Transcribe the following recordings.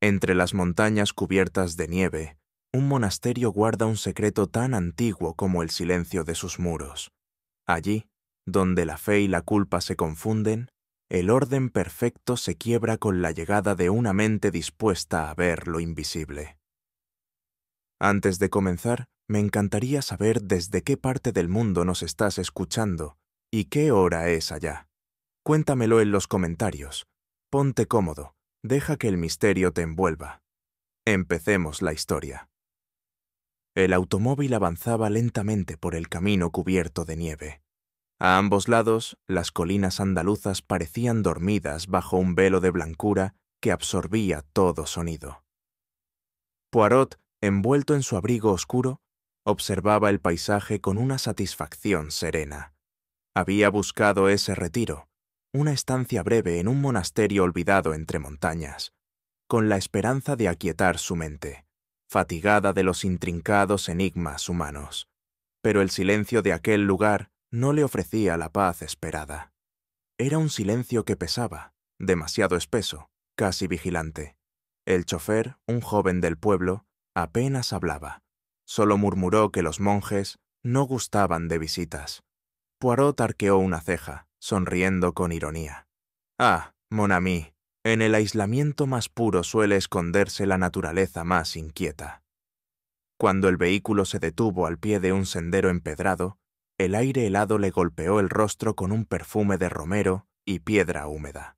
Entre las montañas cubiertas de nieve, un monasterio guarda un secreto tan antiguo como el silencio de sus muros. Allí, donde la fe y la culpa se confunden, el orden perfecto se quiebra con la llegada de una mente dispuesta a ver lo invisible. Antes de comenzar, me encantaría saber desde qué parte del mundo nos estás escuchando y qué hora es allá. Cuéntamelo en los comentarios. Ponte cómodo, deja que el misterio te envuelva. Empecemos la historia. El automóvil avanzaba lentamente por el camino cubierto de nieve. A ambos lados, las colinas andaluzas parecían dormidas bajo un velo de blancura que absorbía todo sonido. Poirot, envuelto en su abrigo oscuro, observaba el paisaje con una satisfacción serena. Había buscado ese retiro, una estancia breve en un monasterio olvidado entre montañas, con la esperanza de aquietar su mente, fatigada de los intrincados enigmas humanos. Pero el silencio de aquel lugar no le ofrecía la paz esperada. Era un silencio que pesaba, demasiado espeso, casi vigilante. El chofer, un joven del pueblo, apenas hablaba. Solo murmuró que los monjes no gustaban de visitas. Poirot arqueó una ceja, sonriendo con ironía. «Ah, mon ami, en el aislamiento más puro suele esconderse la naturaleza más inquieta». Cuando el vehículo se detuvo al pie de un sendero empedrado, el aire helado le golpeó el rostro con un perfume de romero y piedra húmeda.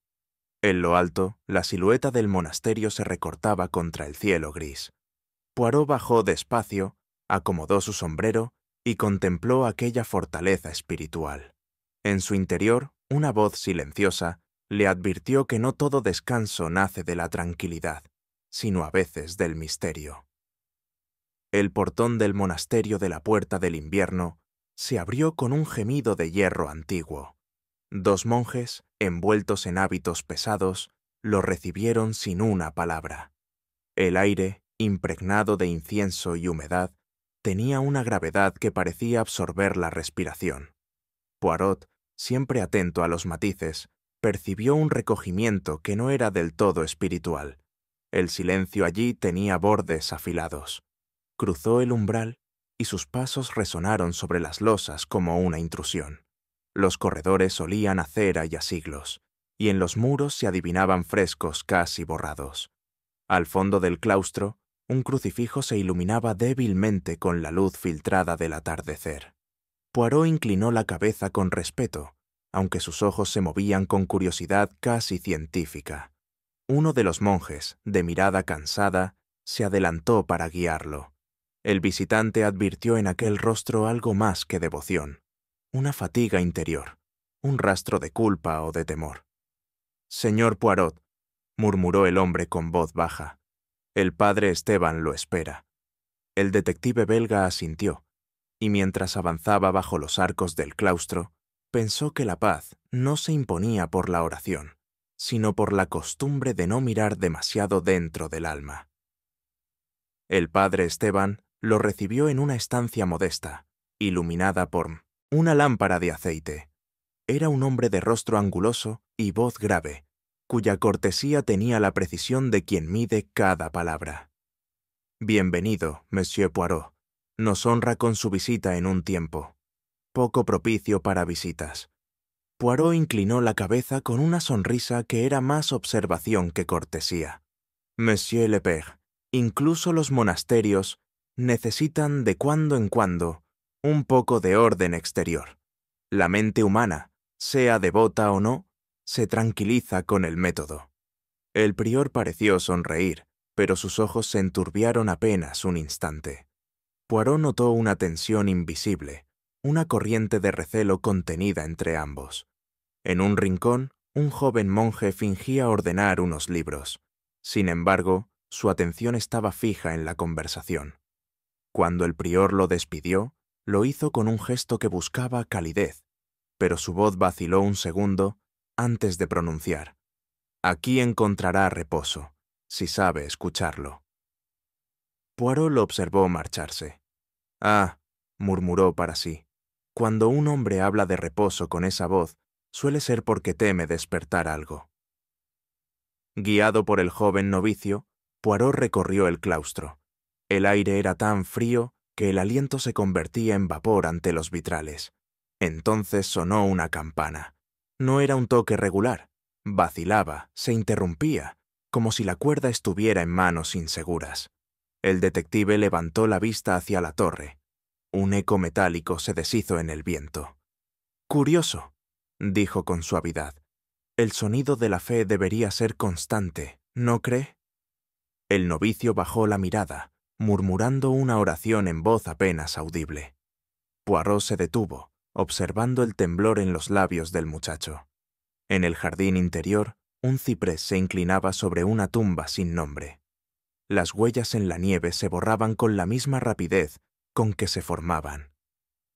En lo alto, la silueta del monasterio se recortaba contra el cielo gris. Poirot bajó despacio, acomodó su sombrero y contempló aquella fortaleza espiritual. En su interior, una voz silenciosa le advirtió que no todo descanso nace de la tranquilidad, sino a veces del misterio. El portón del monasterio de la Puerta del Invierno se abrió con un gemido de hierro antiguo. Dos monjes, envueltos en hábitos pesados, lo recibieron sin una palabra. El aire, impregnado de incienso y humedad, tenía una gravedad que parecía absorber la respiración. Poirot, siempre atento a los matices, percibió un recogimiento que no era del todo espiritual. El silencio allí tenía bordes afilados. Cruzó el umbral y sus pasos resonaron sobre las losas como una intrusión. Los corredores olían a cera y a siglos, y en los muros se adivinaban frescos casi borrados. Al fondo del claustro, un crucifijo se iluminaba débilmente con la luz filtrada del atardecer. Poirot inclinó la cabeza con respeto, aunque sus ojos se movían con curiosidad casi científica. Uno de los monjes, de mirada cansada, se adelantó para guiarlo. El visitante advirtió en aquel rostro algo más que devoción, una fatiga interior, un rastro de culpa o de temor. «Señor Poirot», murmuró el hombre con voz baja, «el padre Esteban lo espera». El detective belga asintió, y mientras avanzaba bajo los arcos del claustro, pensó que la paz no se imponía por la oración, sino por la costumbre de no mirar demasiado dentro del alma. El padre Esteban lo recibió en una estancia modesta, iluminada por una lámpara de aceite. Era un hombre de rostro anguloso y voz grave, cuya cortesía tenía la precisión de quien mide cada palabra. «Bienvenido, Monsieur Poirot. Nos honra con su visita en un tiempo poco propicio para visitas». Poirot inclinó la cabeza con una sonrisa que era más observación que cortesía. «Monsieur le Père, incluso los monasterios necesitan de cuando en cuando un poco de orden exterior. La mente humana, sea devota o no, se tranquiliza con el método». El prior pareció sonreír, pero sus ojos se enturbiaron apenas un instante. Poirot notó una tensión invisible, una corriente de recelo contenida entre ambos. En un rincón, un joven monje fingía ordenar unos libros. Sin embargo, su atención estaba fija en la conversación. Cuando el prior lo despidió, lo hizo con un gesto que buscaba calidez, pero su voz vaciló un segundo antes de pronunciar: «Aquí encontrará reposo, si sabe escucharlo». Poirot lo observó marcharse. «Ah», murmuró para sí, «cuando un hombre habla de reposo con esa voz, suele ser porque teme despertar algo». Guiado por el joven novicio, Poirot recorrió el claustro. El aire era tan frío que el aliento se convertía en vapor ante los vitrales. Entonces sonó una campana. No era un toque regular. Vacilaba, se interrumpía, como si la cuerda estuviera en manos inseguras. El detective levantó la vista hacia la torre. Un eco metálico se deshizo en el viento. «Curioso», dijo con suavidad. «El sonido de la fe debería ser constante, ¿no cree?» El novicio bajó la mirada, murmurando una oración en voz apenas audible. Poirot se detuvo, observando el temblor en los labios del muchacho. En el jardín interior, un ciprés se inclinaba sobre una tumba sin nombre. Las huellas en la nieve se borraban con la misma rapidez con que se formaban.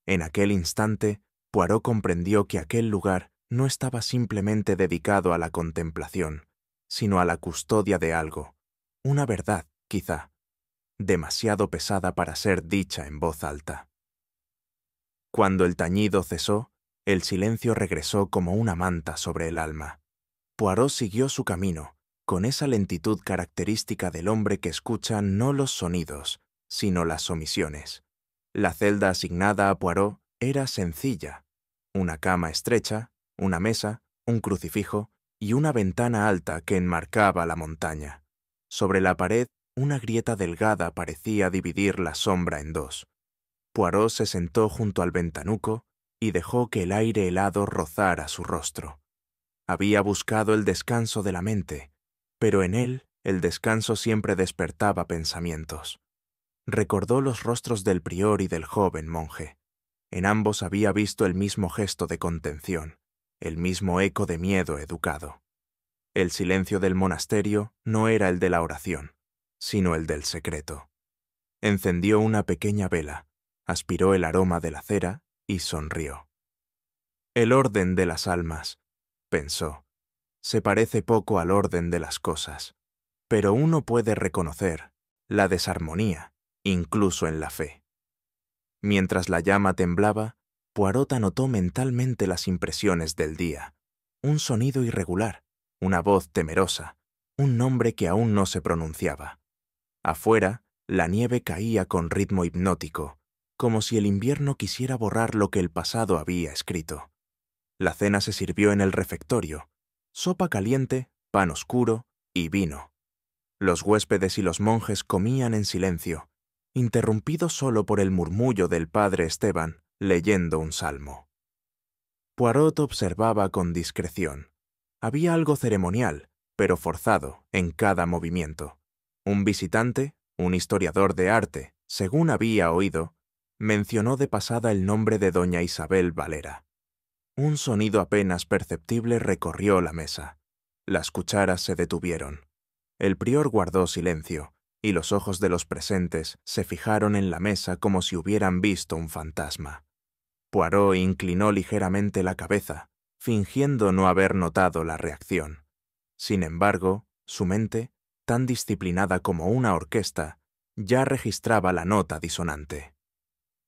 En aquel instante, Poirot comprendió que aquel lugar no estaba simplemente dedicado a la contemplación, sino a la custodia de algo, una verdad, quizá, demasiado pesada para ser dicha en voz alta. Cuando el tañido cesó, el silencio regresó como una manta sobre el alma. Poirot siguió su camino, con esa lentitud característica del hombre que escucha no los sonidos, sino las omisiones. La celda asignada a Poirot era sencilla: una cama estrecha, una mesa, un crucifijo y una ventana alta que enmarcaba la montaña. Sobre la pared, una grieta delgada parecía dividir la sombra en dos. Poirot se sentó junto al ventanuco y dejó que el aire helado rozara su rostro. Había buscado el descanso de la mente, pero en él el descanso siempre despertaba pensamientos. Recordó los rostros del prior y del joven monje. En ambos había visto el mismo gesto de contención, el mismo eco de miedo educado. El silencio del monasterio no era el de la oración, sino el del secreto. Encendió una pequeña vela, aspiró el aroma de la cera y sonrió. «El orden de las almas», pensó, «se parece poco al orden de las cosas, pero uno puede reconocer la desarmonía, incluso en la fe». Mientras la llama temblaba, Poirot anotó mentalmente las impresiones del día: un sonido irregular, una voz temerosa, un nombre que aún no se pronunciaba. Afuera, la nieve caía con ritmo hipnótico, como si el invierno quisiera borrar lo que el pasado había escrito. La cena se sirvió en el refectorio: sopa caliente, pan oscuro y vino. Los huéspedes y los monjes comían en silencio, interrumpido solo por el murmullo del padre Esteban leyendo un salmo. Poirot observaba con discreción. Había algo ceremonial, pero forzado, en cada movimiento. Un visitante, un historiador de arte, según había oído, mencionó de pasada el nombre de doña Isabel Valera. Un sonido apenas perceptible recorrió la mesa. Las cucharas se detuvieron. El prior guardó silencio, y los ojos de los presentes se fijaron en la mesa como si hubieran visto un fantasma. Poirot inclinó ligeramente la cabeza, fingiendo no haber notado la reacción. Sin embargo, su mente, tan disciplinada como una orquesta, ya registraba la nota disonante.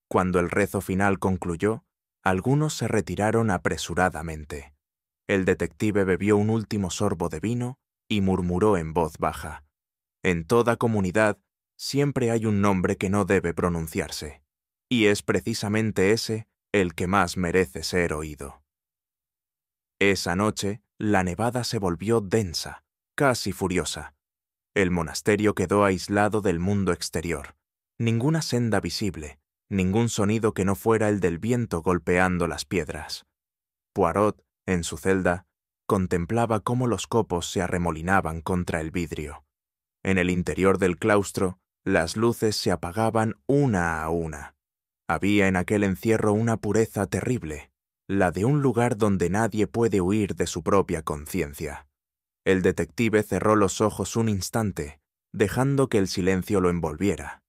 Cuando el rezo final concluyó, algunos se retiraron apresuradamente. El detective bebió un último sorbo de vino y murmuró en voz baja: «En toda comunidad siempre hay un nombre que no debe pronunciarse, y es precisamente ese el que más merece ser oído». Esa noche, la nevada se volvió densa, casi furiosa. El monasterio quedó aislado del mundo exterior. Ninguna senda visible, ningún sonido que no fuera el del viento golpeando las piedras. Poirot, en su celda, contemplaba cómo los copos se arremolinaban contra el vidrio. En el interior del claustro, las luces se apagaban una a una. Había en aquel encierro una pureza terrible, la de un lugar donde nadie puede huir de su propia conciencia. El detective cerró los ojos un instante, dejando que el silencio lo envolviera.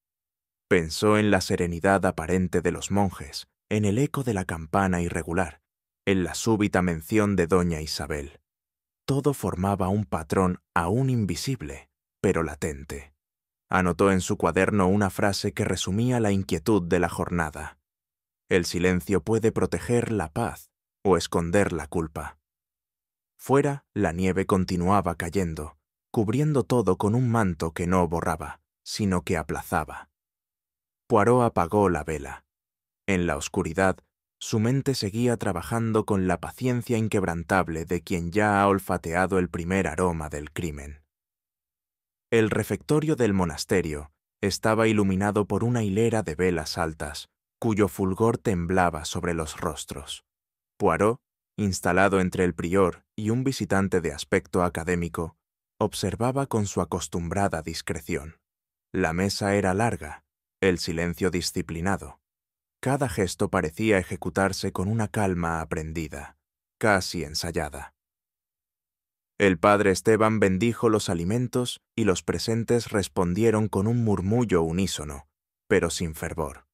Pensó en la serenidad aparente de los monjes, en el eco de la campana irregular, en la súbita mención de doña Isabel. Todo formaba un patrón aún invisible, pero latente. Anotó en su cuaderno una frase que resumía la inquietud de la jornada: «El silencio puede proteger la paz o esconder la culpa». Fuera, la nieve continuaba cayendo, cubriendo todo con un manto que no borraba, sino que aplazaba. Poirot apagó la vela. En la oscuridad, su mente seguía trabajando con la paciencia inquebrantable de quien ya ha olfateado el primer aroma del crimen. El refectorio del monasterio estaba iluminado por una hilera de velas altas, cuyo fulgor temblaba sobre los rostros. Poirot, instalado entre el prior y un visitante de aspecto académico, observaba con su acostumbrada discreción. La mesa era larga, el silencio disciplinado. Cada gesto parecía ejecutarse con una calma aprendida, casi ensayada. El padre Esteban bendijo los alimentos y los presentes respondieron con un murmullo unísono, pero sin fervor.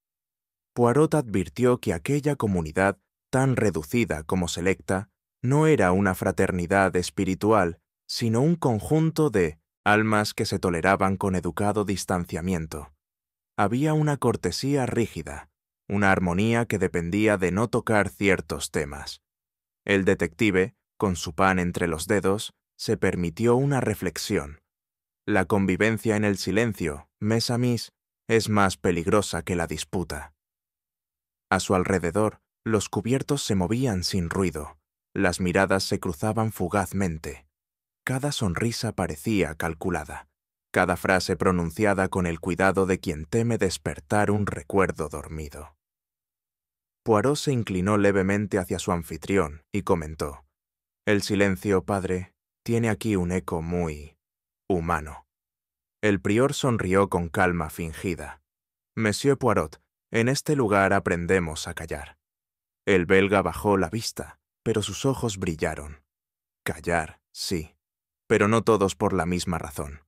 Poirot advirtió que aquella comunidad, tan reducida como selecta, no era una fraternidad espiritual, sino un conjunto de almas que se toleraban con educado distanciamiento. Había una cortesía rígida, una armonía que dependía de no tocar ciertos temas. El detective, con su pan entre los dedos, se permitió una reflexión. La convivencia en el silencio, mes a mes, es más peligrosa que la disputa. A su alrededor, los cubiertos se movían sin ruido, las miradas se cruzaban fugazmente. Cada sonrisa parecía calculada, cada frase pronunciada con el cuidado de quien teme despertar un recuerdo dormido. Poirot se inclinó levemente hacia su anfitrión y comentó: «El silencio, padre, tiene aquí un eco muy humano». El prior sonrió con calma fingida. «Monsieur Poirot, en este lugar aprendemos a callar». El belga bajó la vista, pero sus ojos brillaron. Callar, sí, pero no todos por la misma razón.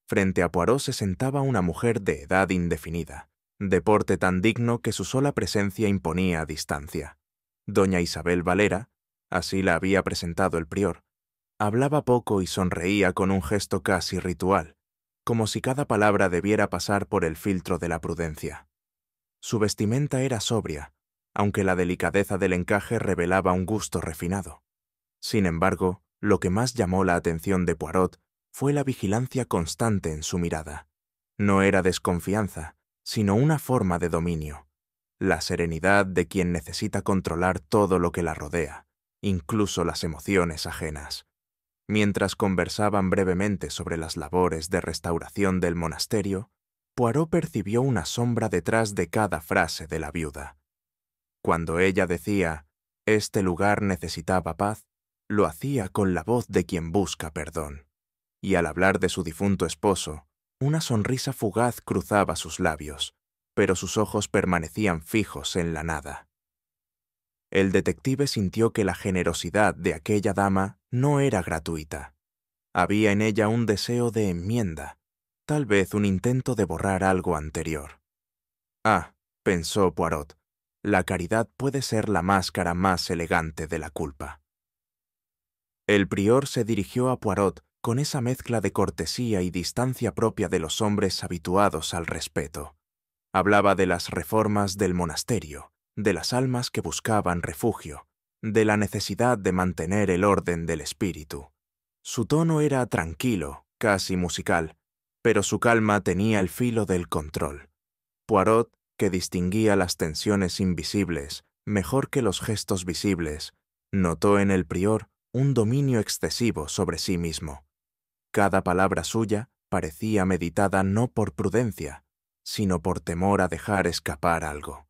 Frente a Poirot se sentaba una mujer de edad indefinida, de porte tan digno que su sola presencia imponía distancia. Doña Isabel Valera, así la había presentado el prior, hablaba poco y sonreía con un gesto casi ritual, como si cada palabra debiera pasar por el filtro de la prudencia. Su vestimenta era sobria, aunque la delicadeza del encaje revelaba un gusto refinado. Sin embargo, lo que más llamó la atención de Poirot fue la vigilancia constante en su mirada. No era desconfianza, sino una forma de dominio, la serenidad de quien necesita controlar todo lo que la rodea, incluso las emociones ajenas. Mientras conversaban brevemente sobre las labores de restauración del monasterio, Poirot percibió una sombra detrás de cada frase de la viuda. Cuando ella decía «este lugar necesitaba paz», lo hacía con la voz de quien busca perdón. Y al hablar de su difunto esposo, una sonrisa fugaz cruzaba sus labios, pero sus ojos permanecían fijos en la nada. El detective sintió que la generosidad de aquella dama no era gratuita. Había en ella un deseo de enmienda, tal vez un intento de borrar algo anterior. «Ah», pensó Poirot, «la caridad puede ser la máscara más elegante de la culpa». El prior se dirigió a Poirot con esa mezcla de cortesía y distancia propia de los hombres habituados al respeto. Hablaba de las reformas del monasterio, de las almas que buscaban refugio, de la necesidad de mantener el orden del espíritu. Su tono era tranquilo, casi musical, pero su calma tenía el filo del control. Poirot, que distinguía las tensiones invisibles mejor que los gestos visibles, notó en el prior un dominio excesivo sobre sí mismo. Cada palabra suya parecía meditada no por prudencia, sino por temor a dejar escapar algo.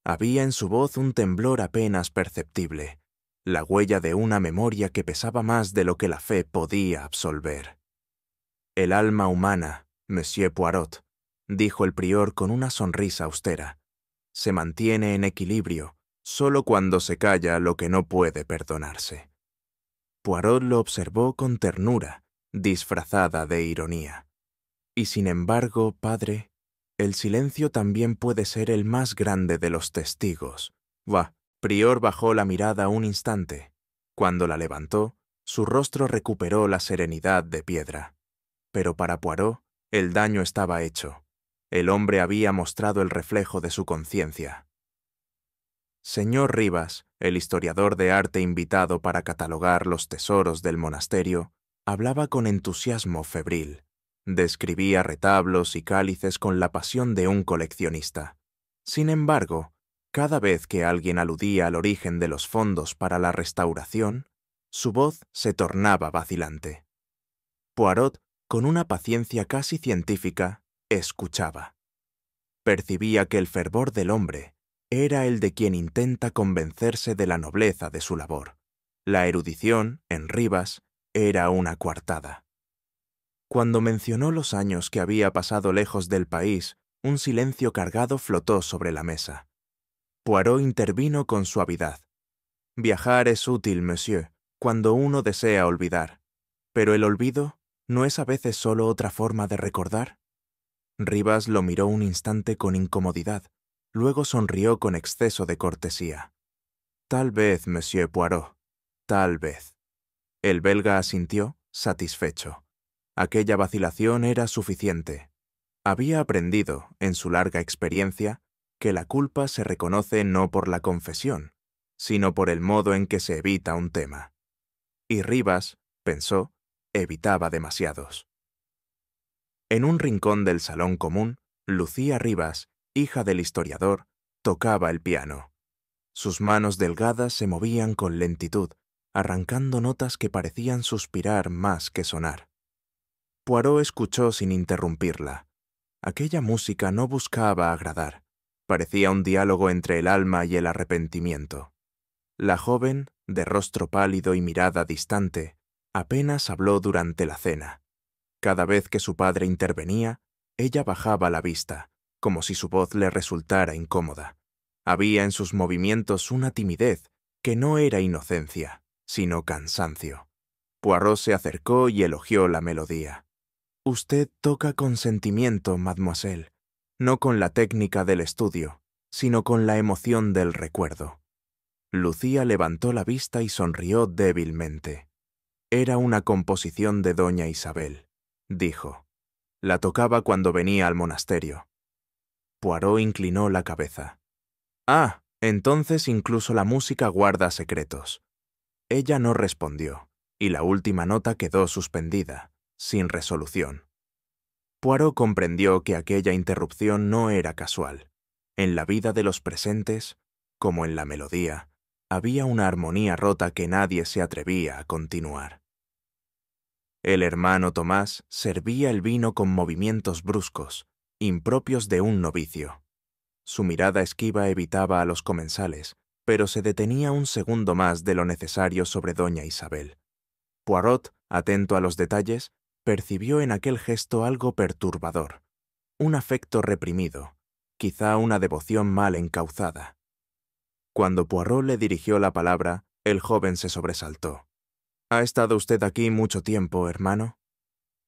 Había en su voz un temblor apenas perceptible, la huella de una memoria que pesaba más de lo que la fe podía absolver. «El alma humana, Monsieur Poirot», dijo el prior con una sonrisa austera, «se mantiene en equilibrio solo cuando se calla lo que no puede perdonarse». Poirot lo observó con ternura, disfrazada de ironía. «Y sin embargo, padre, el silencio también puede ser el más grande de los testigos». Prior bajó la mirada un instante. Cuando la levantó, su rostro recuperó la serenidad de piedra. Pero para Poirot, el daño estaba hecho. El hombre había mostrado el reflejo de su conciencia. Señor Rivas, el historiador de arte invitado para catalogar los tesoros del monasterio, Hablaba con entusiasmo febril. Describía retablos y cálices con la pasión de un coleccionista. Sin embargo, cada vez que alguien aludía al origen de los fondos para la restauración, su voz se tornaba vacilante. Poirot, con una paciencia casi científica, escuchaba. Percibía que el fervor del hombre era el de quien intenta convencerse de la nobleza de su labor. La erudición, en Rivas, era una coartada. Cuando mencionó los años que había pasado lejos del país, un silencio cargado flotó sobre la mesa. Poirot intervino con suavidad. Viajar es útil, monsieur, cuando uno desea olvidar. Pero el olvido, ¿no es a veces solo otra forma de recordar? Rivas lo miró un instante con incomodidad, luego sonrió con exceso de cortesía. Tal vez, monsieur Poirot, tal vez. El belga asintió, satisfecho. Aquella vacilación era suficiente. Había aprendido, en su larga experiencia, que la culpa se reconoce no por la confesión, sino por el modo en que se evita un tema. Y Rivas, pensó, evitaba demasiados. En un rincón del salón común, Lucía Rivas, hija del historiador, tocaba el piano. Sus manos delgadas se movían con lentitud, arrancando notas que parecían suspirar más que sonar. Poirot escuchó sin interrumpirla. Aquella música no buscaba agradar. Parecía un diálogo entre el alma y el arrepentimiento. La joven, de rostro pálido y mirada distante, apenas habló durante la cena. Cada vez que su padre intervenía, ella bajaba la vista, como si su voz le resultara incómoda. Había en sus movimientos una timidez que no era inocencia, sino cansancio. Poirot se acercó y elogió la melodía. «Usted toca con sentimiento, mademoiselle, no con la técnica del estudio, sino con la emoción del recuerdo». Lucía levantó la vista y sonrió débilmente. «Era una composición de doña Isabel», dijo. «La tocaba cuando venía al monasterio». Poirot inclinó la cabeza. «Ah, entonces incluso la música guarda secretos». Ella no respondió, y la última nota quedó suspendida, sin resolución. Poirot comprendió que aquella interrupción no era casual. En la vida de los presentes, como en la melodía, había una armonía rota que nadie se atrevía a continuar. El hermano Tomás servía el vino con movimientos bruscos, impropios de un novicio. Su mirada esquiva evitaba a los comensales, pero se detenía un segundo más de lo necesario sobre doña Isabel. Poirot, atento a los detalles, percibió en aquel gesto algo perturbador, un afecto reprimido, quizá una devoción mal encauzada. Cuando Poirot le dirigió la palabra, el joven se sobresaltó. «¿Ha estado usted aquí mucho tiempo, hermano?»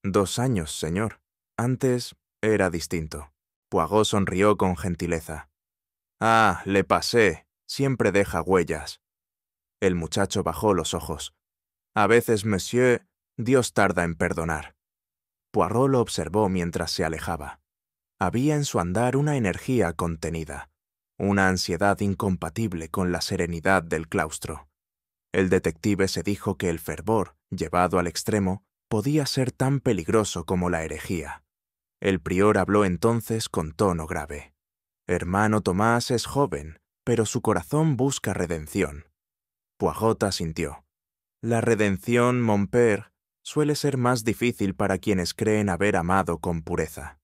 «2 años, señor. Antes era distinto». Poirot sonrió con gentileza. «Ah, le pasé. Siempre deja huellas». El muchacho bajó los ojos. «A veces, monsieur, Dios tarda en perdonar». Poirot lo observó mientras se alejaba. Había en su andar una energía contenida, una ansiedad incompatible con la serenidad del claustro. El detective se dijo que el fervor, llevado al extremo, podía ser tan peligroso como la herejía. El prior habló entonces con tono grave. «Hermano Tomás es joven, pero su corazón busca redención». Poirot asintió. «La redención, mon père, suele ser más difícil para quienes creen haber amado con pureza».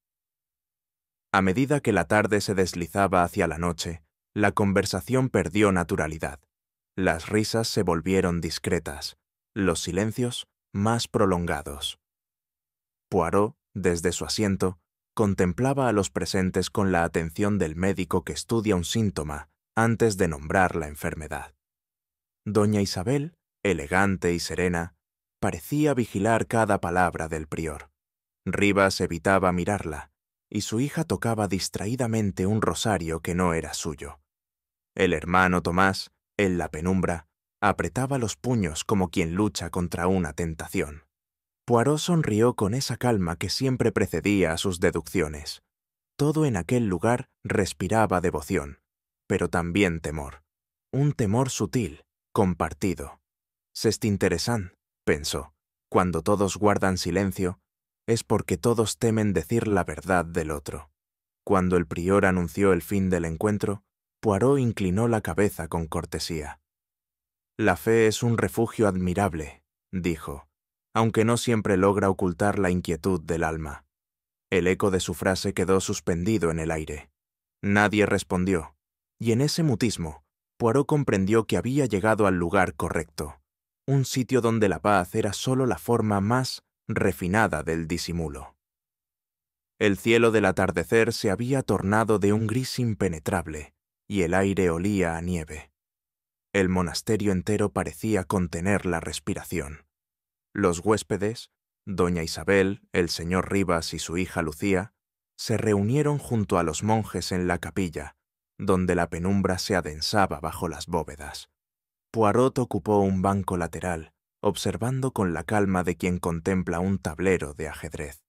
A medida que la tarde se deslizaba hacia la noche, la conversación perdió naturalidad. Las risas se volvieron discretas, los silencios más prolongados. Poirot, desde su asiento, contemplaba a los presentes con la atención del médico que estudia un síntoma antes de nombrar la enfermedad. Doña Isabel, elegante y serena, parecía vigilar cada palabra del prior. Rivas evitaba mirarla, y su hija tocaba distraídamente un rosario que no era suyo. El hermano Tomás, en la penumbra, apretaba los puños como quien lucha contra una tentación. Poirot sonrió con esa calma que siempre precedía a sus deducciones. Todo en aquel lugar respiraba devoción, pero también temor. Un temor sutil, compartido. «C'est intéressant», pensó. Cuando todos guardan silencio, es porque todos temen decir la verdad del otro. Cuando el prior anunció el fin del encuentro, Poirot inclinó la cabeza con cortesía. «La fe es un refugio admirable», dijo, aunque no siempre logra ocultar la inquietud del alma. El eco de su frase quedó suspendido en el aire. Nadie respondió, y en ese mutismo, Poirot comprendió que había llegado al lugar correcto, un sitio donde la paz era sólo la forma más refinada del disimulo. El cielo del atardecer se había tornado de un gris impenetrable, y el aire olía a nieve. El monasterio entero parecía contener la respiración. Los huéspedes, doña Isabel, el señor Rivas y su hija Lucía, se reunieron junto a los monjes en la capilla, donde la penumbra se adensaba bajo las bóvedas. Poirot ocupó un banco lateral, observando con la calma de quien contempla un tablero de ajedrez.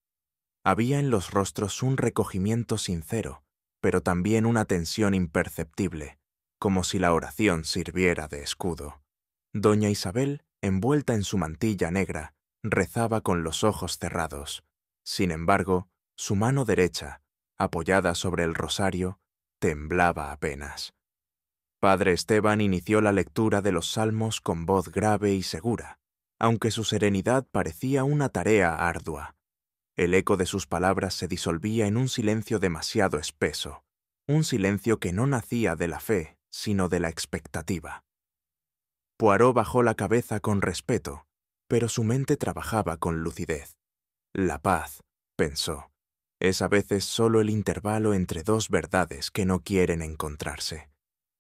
Había en los rostros un recogimiento sincero, pero también una tensión imperceptible, como si la oración sirviera de escudo. Doña Isabel, envuelta en su mantilla negra, rezaba con los ojos cerrados. Sin embargo, su mano derecha, apoyada sobre el rosario, temblaba apenas. Padre Esteban inició la lectura de los salmos con voz grave y segura, aunque su serenidad parecía una tarea ardua. El eco de sus palabras se disolvía en un silencio demasiado espeso, un silencio que no nacía de la fe, sino de la expectativa. Poirot bajó la cabeza con respeto, pero su mente trabajaba con lucidez. La paz, pensó, es a veces solo el intervalo entre dos verdades que no quieren encontrarse.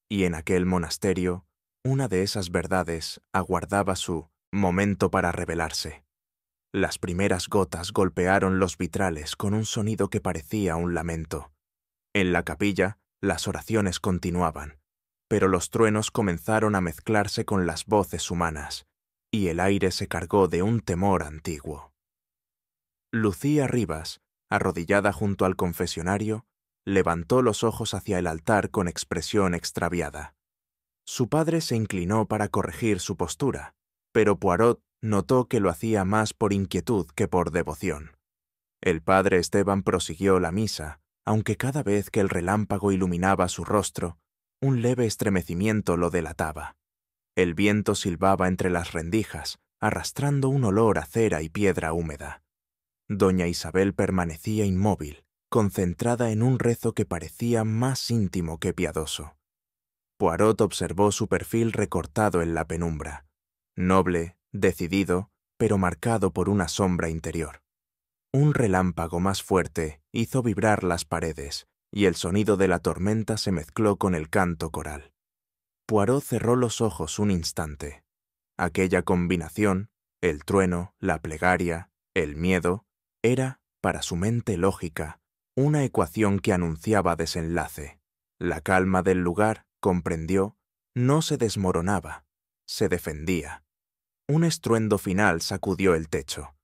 Y en aquel monasterio, una de esas verdades aguardaba su momento para revelarse. Las primeras gotas golpearon los vitrales con un sonido que parecía un lamento. En la capilla, las oraciones continuaban, pero los truenos comenzaron a mezclarse con las voces humanas, y el aire se cargó de un temor antiguo. Lucía Rivas, arrodillada junto al confesionario, levantó los ojos hacia el altar con expresión extraviada. Su padre se inclinó para corregir su postura, pero Poirot notó que lo hacía más por inquietud que por devoción. El padre Esteban prosiguió la misa, aunque cada vez que el relámpago iluminaba su rostro, un leve estremecimiento lo delataba. El viento silbaba entre las rendijas, arrastrando un olor a cera y piedra húmeda. Doña Isabel permanecía inmóvil, concentrada en un rezo que parecía más íntimo que piadoso. Poirot observó su perfil recortado en la penumbra, noble, decidido, pero marcado por una sombra interior. Un relámpago más fuerte hizo vibrar las paredes, y el sonido de la tormenta se mezcló con el canto coral. Poirot cerró los ojos un instante. Aquella combinación, el trueno, la plegaria, el miedo, era, para su mente lógica, una ecuación que anunciaba desenlace. La calma del lugar, comprendió, no se desmoronaba, se defendía. Un estruendo final sacudió el techo.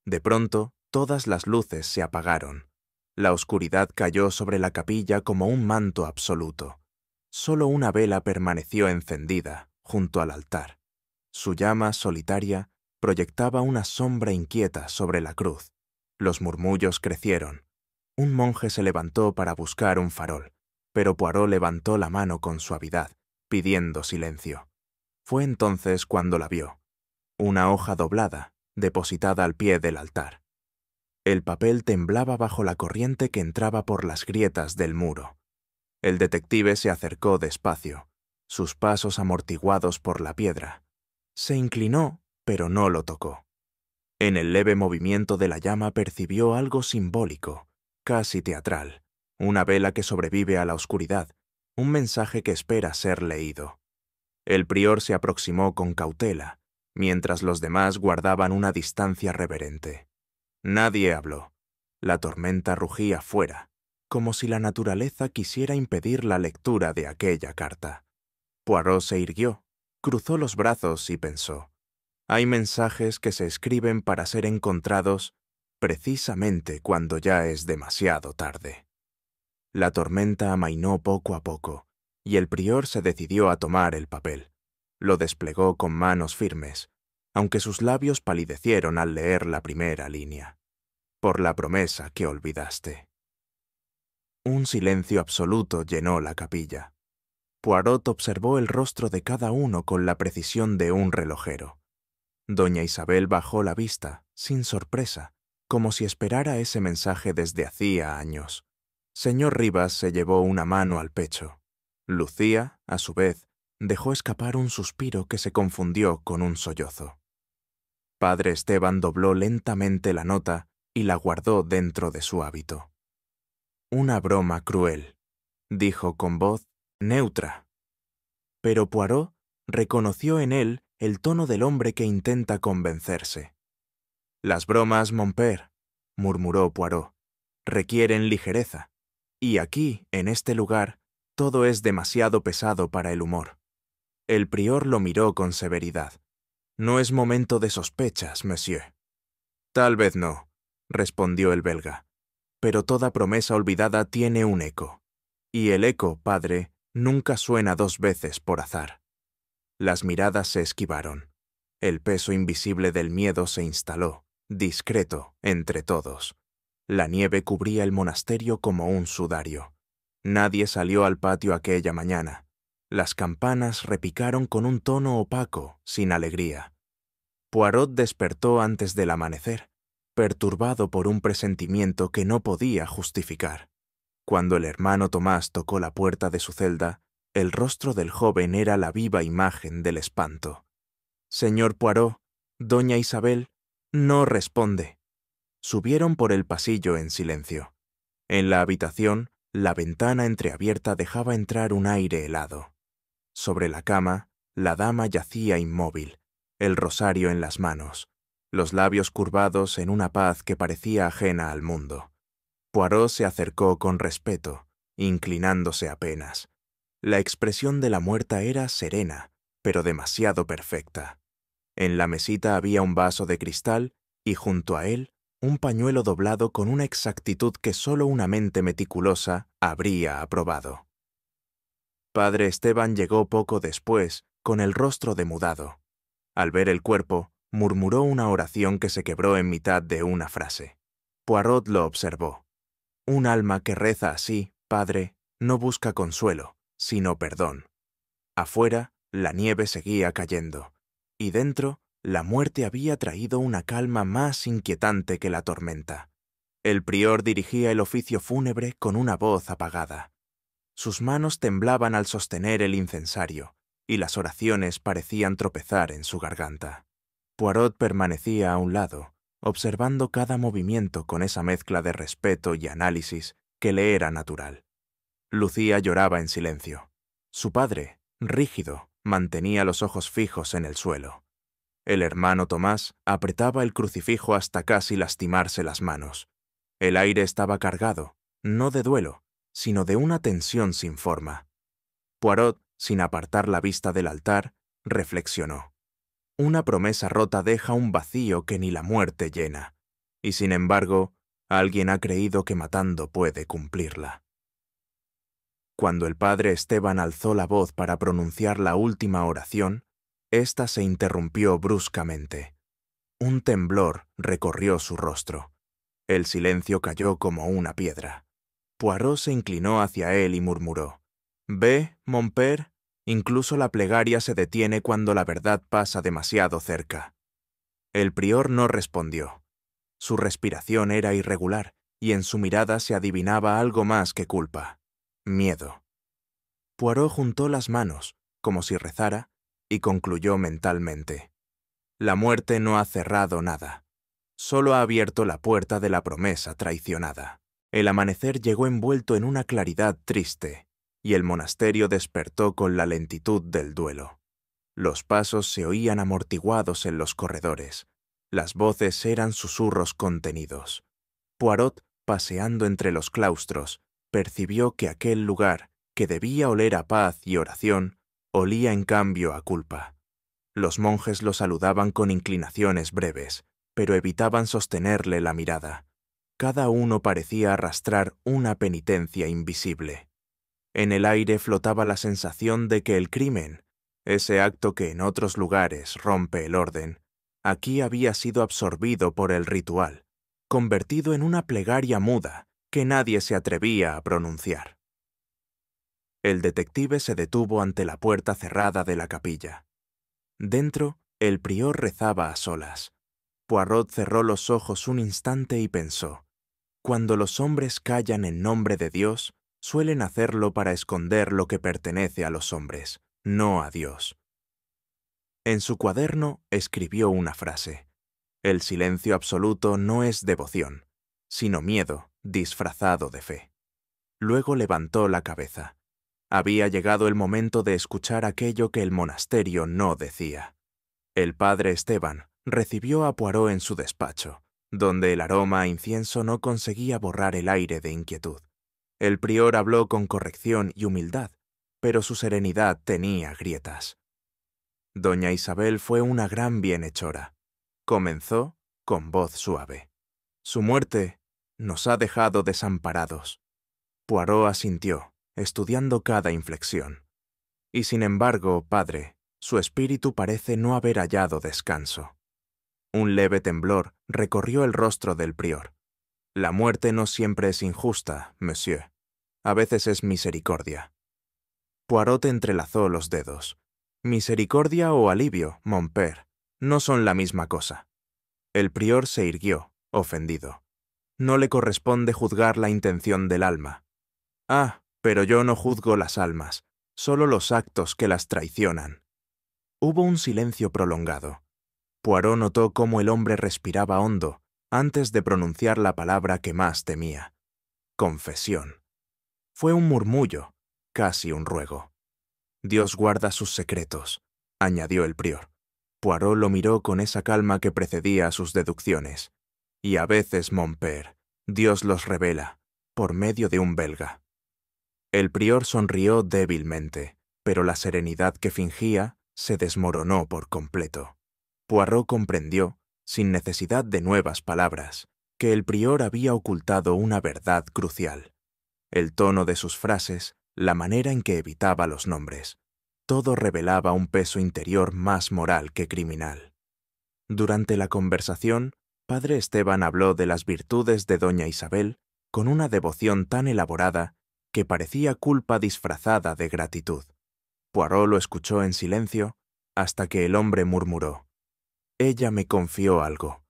De pronto, todas las luces se apagaron. La oscuridad cayó sobre la capilla como un manto absoluto. Solo una vela permaneció encendida, junto al altar. Su llama solitaria proyectaba una sombra inquieta sobre la cruz. Los murmullos crecieron. Un monje se levantó para buscar un farol, pero Poirot levantó la mano con suavidad, pidiendo silencio. Fue entonces cuando la vio. Una hoja doblada, depositada al pie del altar. El papel temblaba bajo la corriente que entraba por las grietas del muro. El detective se acercó despacio, sus pasos amortiguados por la piedra. Se inclinó, pero no lo tocó. En el leve movimiento de la llama percibió algo simbólico, casi teatral, una vela que sobrevive a la oscuridad, un mensaje que espera ser leído. El prior se aproximó con cautela, mientras los demás guardaban una distancia reverente. Nadie habló. La tormenta rugía fuera, como si la naturaleza quisiera impedir la lectura de aquella carta. Poirot se irguió, cruzó los brazos y pensó: hay mensajes que se escriben para ser encontrados precisamente cuando ya es demasiado tarde. La tormenta amainó poco a poco, y el prior se decidió a tomar el papel. Lo desplegó con manos firmes, aunque sus labios palidecieron al leer la primera línea. Por la promesa que olvidaste. Un silencio absoluto llenó la capilla. Poirot observó el rostro de cada uno con la precisión de un relojero. Doña Isabel bajó la vista, sin sorpresa, como si esperara ese mensaje desde hacía años. Señor Rivas se llevó una mano al pecho. Lucía, a su vez, dejó escapar un suspiro que se confundió con un sollozo. Padre Esteban dobló lentamente la nota y la guardó dentro de su hábito. Una broma cruel, dijo con voz neutra. Pero Poirot reconoció en él el tono del hombre que intenta convencerse. Las bromas, mon père, murmuró Poirot, requieren ligereza, y aquí, en este lugar, todo es demasiado pesado para el humor. El prior lo miró con severidad. No es momento de sospechas, monsieur. Tal vez no, respondió el belga, pero toda promesa olvidada tiene un eco. Y el eco, padre, nunca suena dos veces por azar. Las miradas se esquivaron. El peso invisible del miedo se instaló, discreto, entre todos. La nieve cubría el monasterio como un sudario. Nadie salió al patio aquella mañana. Las campanas repicaron con un tono opaco, sin alegría. Poirot despertó antes del amanecer, perturbado por un presentimiento que no podía justificar. Cuando el hermano Tomás tocó la puerta de su celda, el rostro del joven era la viva imagen del espanto. «Señor Poirot, doña Isabel, no responde». Subieron por el pasillo en silencio. En la habitación, la ventana entreabierta dejaba entrar un aire helado. Sobre la cama, la dama yacía inmóvil, el rosario en las manos, los labios curvados en una paz que parecía ajena al mundo. Poirot se acercó con respeto, inclinándose apenas. La expresión de la muerta era serena, pero demasiado perfecta. En la mesita había un vaso de cristal y junto a él un pañuelo doblado con una exactitud que solo una mente meticulosa habría aprobado. Padre Esteban llegó poco después, con el rostro demudado. Al ver el cuerpo, murmuró una oración que se quebró en mitad de una frase. Poirot lo observó. Un alma que reza así, padre, no busca consuelo, sino perdón. Afuera, la nieve seguía cayendo, y dentro, la muerte había traído una calma más inquietante que la tormenta. El prior dirigía el oficio fúnebre con una voz apagada. Sus manos temblaban al sostener el incensario, y las oraciones parecían tropezar en su garganta. Poirot permanecía a un lado, observando cada movimiento con esa mezcla de respeto y análisis que le era natural. Lucía lloraba en silencio. Su padre, rígido, mantenía los ojos fijos en el suelo. El hermano Tomás apretaba el crucifijo hasta casi lastimarse las manos. El aire estaba cargado, no de duelo, sino de una tensión sin forma. Poirot, sin apartar la vista del altar, reflexionó. Una promesa rota deja un vacío que ni la muerte llena, y sin embargo, alguien ha creído que matando puede cumplirla. Cuando el padre Esteban alzó la voz para pronunciar la última oración, ésta se interrumpió bruscamente. Un temblor recorrió su rostro. El silencio cayó como una piedra. Poirot se inclinó hacia él y murmuró: «Ve, mon père, incluso la plegaria se detiene cuando la verdad pasa demasiado cerca». El prior no respondió. Su respiración era irregular y en su mirada se adivinaba algo más que culpa: miedo. Poirot juntó las manos, como si rezara, y concluyó mentalmente: la muerte no ha cerrado nada, solo ha abierto la puerta de la promesa traicionada. El amanecer llegó envuelto en una claridad triste, y el monasterio despertó con la lentitud del duelo. Los pasos se oían amortiguados en los corredores, las voces eran susurros contenidos. Poirot, paseando entre los claustros, percibió que aquel lugar, que debía oler a paz y oración, olía en cambio a culpa. Los monjes lo saludaban con inclinaciones breves, pero evitaban sostenerle la mirada. Cada uno parecía arrastrar una penitencia invisible. En el aire flotaba la sensación de que el crimen, ese acto que en otros lugares rompe el orden, Aquí había sido absorbido por el ritual, convertido en una plegaria muda que nadie se atrevía a pronunciar. El detective se detuvo ante la puerta cerrada de la capilla. Dentro, el prior rezaba a solas. Poirot cerró los ojos un instante y pensó: cuando los hombres callan en nombre de Dios, suelen hacerlo para esconder lo que pertenece a los hombres, no a Dios. En su cuaderno escribió una frase: el silencio absoluto no es devoción, sino miedo disfrazado de fe. Luego levantó la cabeza. Había llegado el momento de escuchar aquello que el monasterio no decía. El padre Esteban recibió a Poirot en su despacho, donde el aroma a incienso no conseguía borrar el aire de inquietud. El prior habló con corrección y humildad, pero su serenidad tenía grietas. Doña Isabel fue una gran bienhechora. Comenzó con voz suave: su muerte nos ha dejado desamparados. Poirot asintió, estudiando cada inflexión. Y sin embargo, padre, su espíritu parece no haber hallado descanso. Un leve temblor recorrió el rostro del prior. La muerte no siempre es injusta, monsieur. A veces es misericordia. Poirot entrelazó los dedos. Misericordia o alivio, mon père, no son la misma cosa. El prior se irguió, ofendido. No le corresponde juzgar la intención del alma. Ah, pero yo no juzgo las almas, solo los actos que las traicionan. Hubo un silencio prolongado. Poirot notó cómo el hombre respiraba hondo antes de pronunciar la palabra que más temía: confesión. Fue un murmullo, casi un ruego. Dios guarda sus secretos, añadió el prior. Poirot lo miró con esa calma que precedía a sus deducciones. Y a veces, mon père, Dios los revela, por medio de un belga. El prior sonrió débilmente, pero la serenidad que fingía se desmoronó por completo. Poirot comprendió, sin necesidad de nuevas palabras, que el prior había ocultado una verdad crucial. El tono de sus frases, la manera en que evitaba los nombres, todo revelaba un peso interior más moral que criminal. Durante la conversación, padre Esteban habló de las virtudes de doña Isabel con una devoción tan elaborada que parecía culpa disfrazada de gratitud. Poirot lo escuchó en silencio hasta que el hombre murmuró: ella me confió algo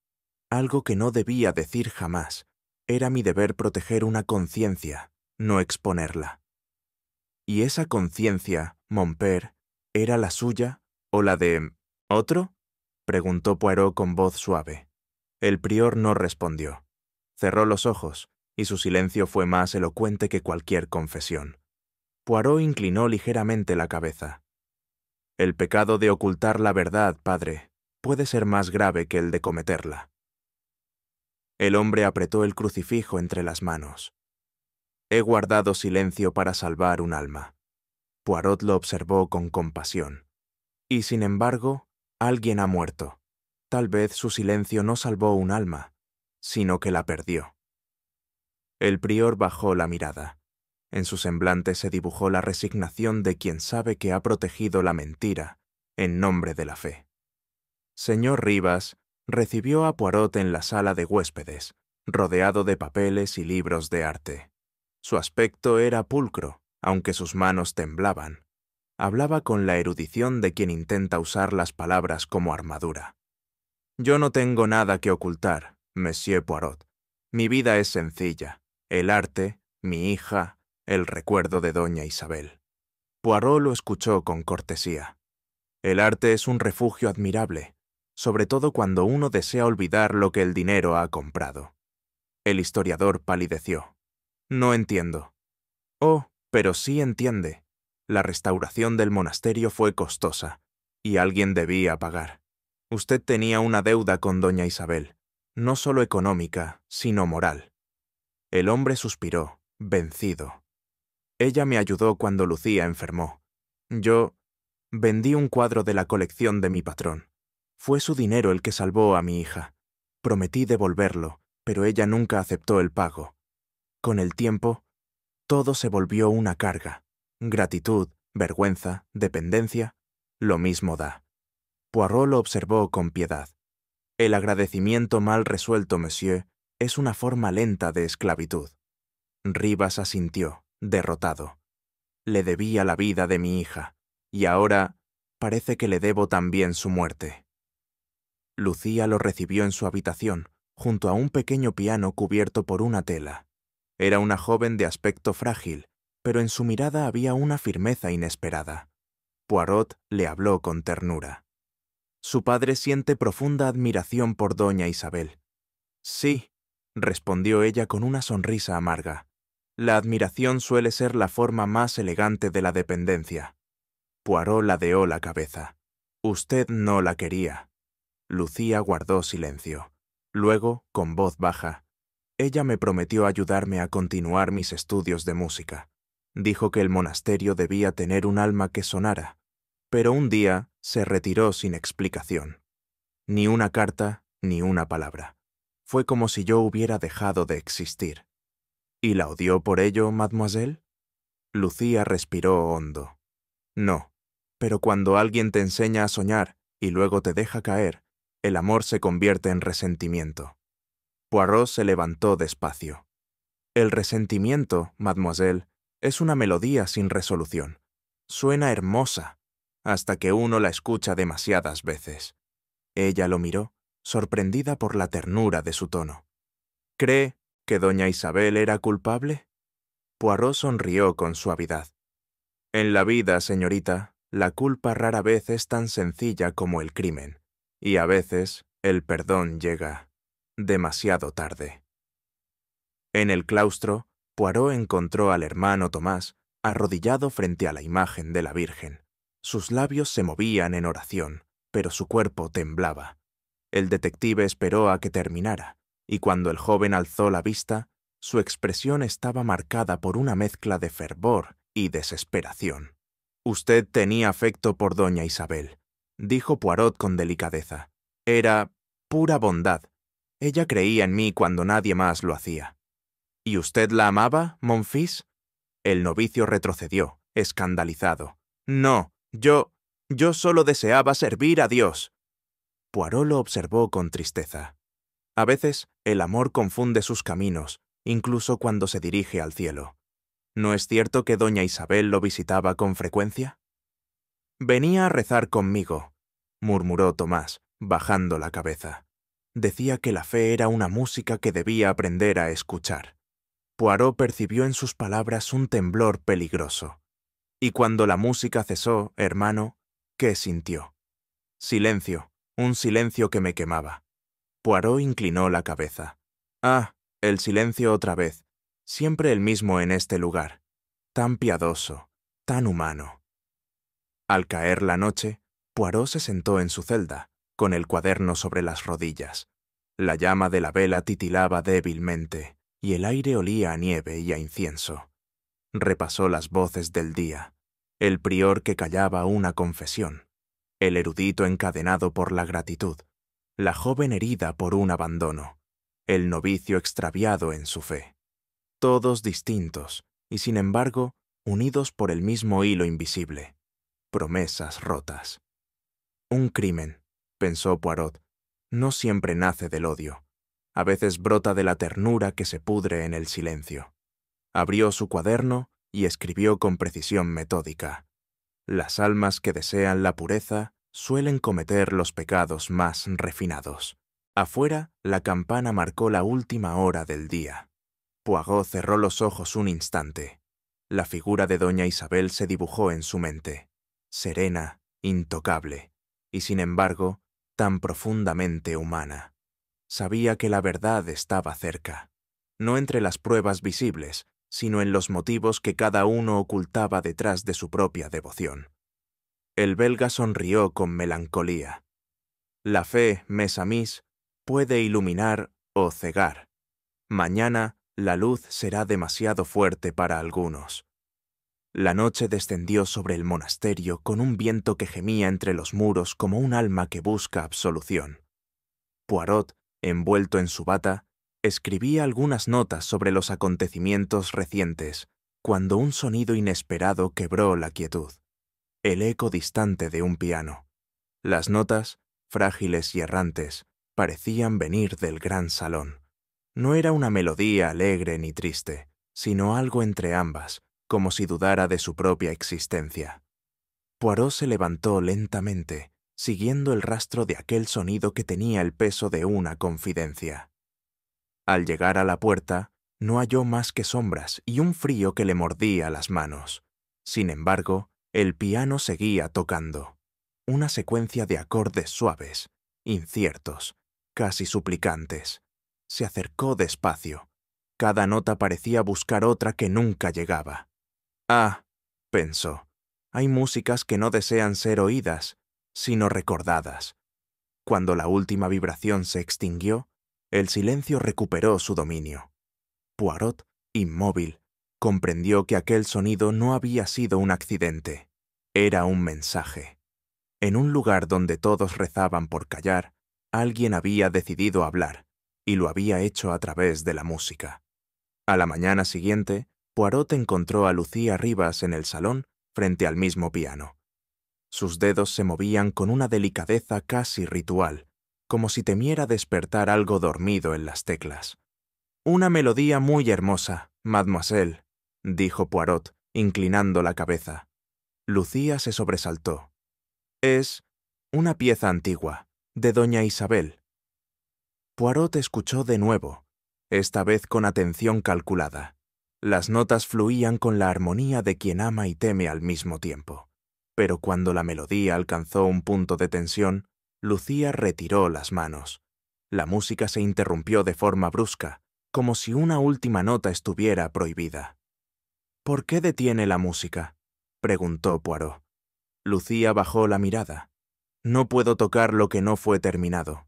que no debía decir jamás. Era mi deber proteger una conciencia, no exponerla. ¿Y esa conciencia, mon père, era la suya o la de otro?, preguntó Poirot con voz suave. El prior no respondió. Cerró los ojos, y su silencio fue más elocuente que cualquier confesión. Poirot inclinó ligeramente la cabeza. El pecado de ocultar la verdad, padre, puede ser más grave que el de cometerla. El hombre apretó el crucifijo entre las manos. He guardado silencio para salvar un alma. Poirot lo observó con compasión. Y sin embargo, alguien ha muerto. Tal vez su silencio no salvó un alma, sino que la perdió. El prior bajó la mirada. En su semblante se dibujó la resignación de quien sabe que ha protegido la mentira en nombre de la fe. Señor Rivas recibió a Poirot en la sala de huéspedes, rodeado de papeles y libros de arte. Su aspecto era pulcro, aunque sus manos temblaban. Hablaba con la erudición de quien intenta usar las palabras como armadura. Yo no tengo nada que ocultar, monsieur Poirot. Mi vida es sencilla. El arte, mi hija, el recuerdo de doña Isabel. Poirot lo escuchó con cortesía. El arte es un refugio admirable, sobre todo cuando uno desea olvidar lo que el dinero ha comprado. El historiador palideció. No entiendo. Oh, pero sí entiende. La restauración del monasterio fue costosa, y alguien debía pagar. Usted tenía una deuda con doña Isabel, no solo económica, sino moral. El hombre suspiró, vencido. Ella me ayudó cuando Lucía enfermó. Yo vendí un cuadro de la colección de mi patrón. Fue su dinero el que salvó a mi hija. Prometí devolverlo, pero ella nunca aceptó el pago. Con el tiempo, todo se volvió una carga. Gratitud, vergüenza, dependencia, lo mismo da. Poirot lo observó con piedad. El agradecimiento mal resuelto, monsieur, es una forma lenta de esclavitud. Rivas asintió, derrotado. Le debía la vida de mi hija, y ahora parece que le debo también su muerte. Lucía lo recibió en su habitación, junto a un pequeño piano cubierto por una tela. Era una joven de aspecto frágil, pero en su mirada había una firmeza inesperada. Poirot le habló con ternura. Su padre siente profunda admiración por doña Isabel. Sí, respondió ella con una sonrisa amarga. La admiración suele ser la forma más elegante de la dependencia. Poirot ladeó la cabeza. Usted no la quería. Lucía guardó silencio. Luego, con voz baja, ella me prometió ayudarme a continuar mis estudios de música. Dijo que el monasterio debía tener un alma que sonara, pero un día se retiró sin explicación. Ni una carta, ni una palabra. Fue como si yo hubiera dejado de existir. ¿Y la odió por ello, mademoiselle? Lucía respiró hondo. No, pero cuando alguien te enseña a soñar y luego te deja caer, el amor se convierte en resentimiento. Poirot se levantó despacio. El resentimiento, mademoiselle, es una melodía sin resolución. Suena hermosa, hasta que uno la escucha demasiadas veces. Ella lo miró, sorprendida por la ternura de su tono. ¿Cree que doña Isabel era culpable? Poirot sonrió con suavidad. En la vida, señorita, la culpa rara vez es tan sencilla como el crimen, y a veces el perdón llega demasiado tarde. En el claustro, Poirot encontró al hermano Tomás arrodillado frente a la imagen de la Virgen. Sus labios se movían en oración, pero su cuerpo temblaba. El detective esperó a que terminara, y cuando el joven alzó la vista, su expresión estaba marcada por una mezcla de fervor y desesperación. «Usted tenía afecto por doña Isabel», dijo Poirot con delicadeza. «Era pura bondad. Ella creía en mí cuando nadie más lo hacía». «¿Y usted la amaba, mon fils?» El novicio retrocedió, escandalizado. «No, yo solo deseaba servir a Dios». Poirot lo observó con tristeza. A veces, el amor confunde sus caminos, incluso cuando se dirige al cielo. ¿No es cierto que doña Isabel lo visitaba con frecuencia? «Venía a rezar conmigo», murmuró Tomás, bajando la cabeza. Decía que la fe era una música que debía aprender a escuchar. Poirot percibió en sus palabras un temblor peligroso. Y cuando la música cesó, hermano, ¿qué sintió? Silencio, un silencio que me quemaba. Poirot inclinó la cabeza. Ah, el silencio otra vez, siempre el mismo en este lugar, tan piadoso, tan humano. Al caer la noche, Poirot se sentó en su celda, con el cuaderno sobre las rodillas. La llama de la vela titilaba débilmente, y el aire olía a nieve y a incienso. Repasó las voces del día, el prior que callaba una confesión, el erudito encadenado por la gratitud, la joven herida por un abandono, el novicio extraviado en su fe. Todos distintos, y sin embargo, unidos por el mismo hilo invisible. Promesas rotas. Un crimen, pensó Poirot, no siempre nace del odio. A veces brota de la ternura que se pudre en el silencio. Abrió su cuaderno y escribió con precisión metódica. Las almas que desean la pureza suelen cometer los pecados más refinados. Afuera, la campana marcó la última hora del día. Poirot cerró los ojos un instante. La figura de doña Isabel se dibujó en su mente, serena, intocable, y sin embargo, tan profundamente humana. Sabía que la verdad estaba cerca, no entre las pruebas visibles, sino en los motivos que cada uno ocultaba detrás de su propia devoción. El belga sonrió con melancolía. La fe, mes amis, puede iluminar o cegar. Mañana la luz será demasiado fuerte para algunos. La noche descendió sobre el monasterio con un viento que gemía entre los muros como un alma que busca absolución. Poirot, envuelto en su bata, escribía algunas notas sobre los acontecimientos recientes, cuando un sonido inesperado quebró la quietud. El eco distante de un piano. Las notas, frágiles y errantes, parecían venir del gran salón. No era una melodía alegre ni triste, sino algo entre ambas, como si dudara de su propia existencia. Poirot se levantó lentamente, siguiendo el rastro de aquel sonido que tenía el peso de una confidencia. Al llegar a la puerta, no halló más que sombras y un frío que le mordía las manos. Sin embargo, el piano seguía tocando. Una secuencia de acordes suaves, inciertos, casi suplicantes. Se acercó despacio. Cada nota parecía buscar otra que nunca llegaba. «Ah», pensó, «hay músicas que no desean ser oídas, sino recordadas». Cuando la última vibración se extinguió, el silencio recuperó su dominio. Poirot, inmóvil, comprendió que aquel sonido no había sido un accidente. Era un mensaje. En un lugar donde todos rezaban por callar, alguien había decidido hablar, y lo había hecho a través de la música. A la mañana siguiente, Poirot encontró a Lucía Rivas en el salón, frente al mismo piano. Sus dedos se movían con una delicadeza casi ritual, como si temiera despertar algo dormido en las teclas. «Una melodía muy hermosa, mademoiselle», dijo Poirot, inclinando la cabeza. Lucía se sobresaltó. «Es una pieza antigua, de doña Isabel». Poirot escuchó de nuevo, esta vez con atención calculada. Las notas fluían con la armonía de quien ama y teme al mismo tiempo. Pero cuando la melodía alcanzó un punto de tensión, Lucía retiró las manos. La música se interrumpió de forma brusca, como si una última nota estuviera prohibida. «¿Por qué detiene la música?», preguntó Poirot. Lucía bajó la mirada. «No puedo tocar lo que no fue terminado».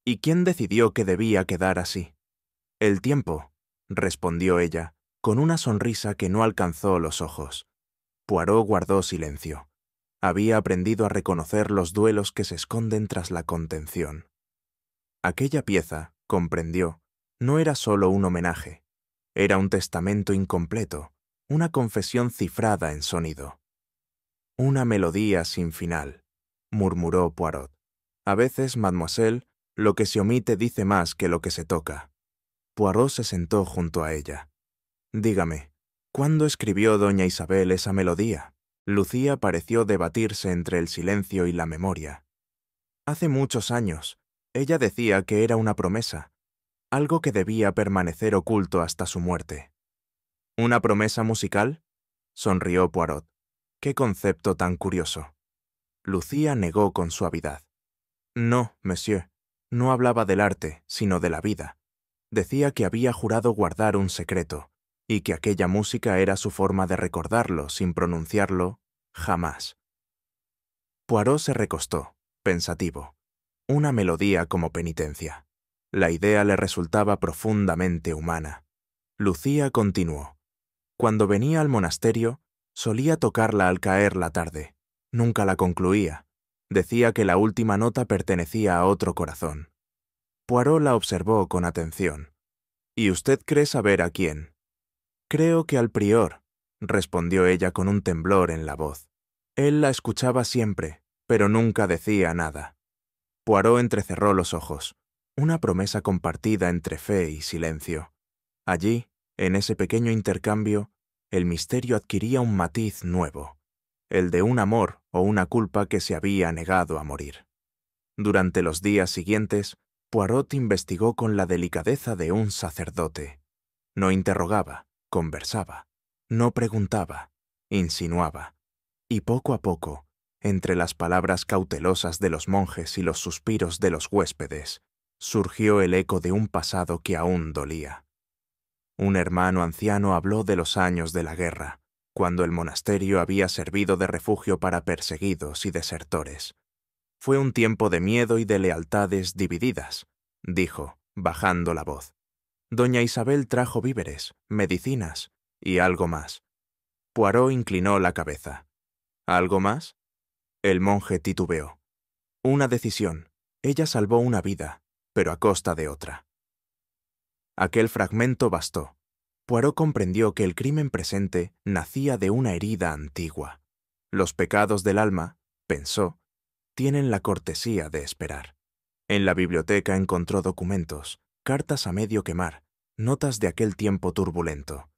«¿Y quién decidió que debía quedar así?». «El tiempo», respondió ella, con una sonrisa que no alcanzó los ojos. Poirot guardó silencio. Había aprendido a reconocer los duelos que se esconden tras la contención. Aquella pieza, comprendió, no era solo un homenaje. Era un testamento incompleto, una confesión cifrada en sonido. «Una melodía sin final», murmuró Poirot. «A veces, mademoiselle, lo que se omite dice más que lo que se toca». Poirot se sentó junto a ella. «Dígame, ¿cuándo escribió doña Isabel esa melodía?». Lucía pareció debatirse entre el silencio y la memoria. «Hace muchos años. Ella decía que era una promesa, algo que debía permanecer oculto hasta su muerte». «¿Una promesa musical?», sonrió Poirot. «Qué concepto tan curioso». Lucía negó con suavidad. «No, monsieur, no hablaba del arte, sino de la vida. Decía que había jurado guardar un secreto, y que aquella música era su forma de recordarlo sin pronunciarlo jamás». Poirot se recostó, pensativo. Una melodía como penitencia. La idea le resultaba profundamente humana. Lucía continuó. «Cuando venía al monasterio, solía tocarla al caer la tarde. Nunca la concluía. Decía que la última nota pertenecía a otro corazón». Poirot la observó con atención. «¿Y usted cree saber a quién?». «Creo que al prior», respondió ella con un temblor en la voz. «Él la escuchaba siempre, pero nunca decía nada». Poirot entrecerró los ojos. Una promesa compartida entre fe y silencio. Allí, en ese pequeño intercambio, el misterio adquiría un matiz nuevo, el de un amor o una culpa que se había negado a morir. Durante los días siguientes, Poirot investigó con la delicadeza de un sacerdote. No interrogaba, conversaba, no preguntaba, insinuaba. Y poco a poco, entre las palabras cautelosas de los monjes y los suspiros de los huéspedes, surgió el eco de un pasado que aún dolía. Un hermano anciano habló de los años de la guerra, cuando el monasterio había servido de refugio para perseguidos y desertores. «Fue un tiempo de miedo y de lealtades divididas», dijo, bajando la voz. «Doña Isabel trajo víveres, medicinas y algo más». Poirot inclinó la cabeza. «¿Algo más?». El monje titubeó. «Una decisión. Ella salvó una vida, pero a costa de otra». Aquel fragmento bastó. Poirot comprendió que el crimen presente nacía de una herida antigua. Los pecados del alma, pensó, tienen la cortesía de esperar. En la biblioteca encontró documentos, cartas a medio quemar, notas de aquel tiempo turbulento.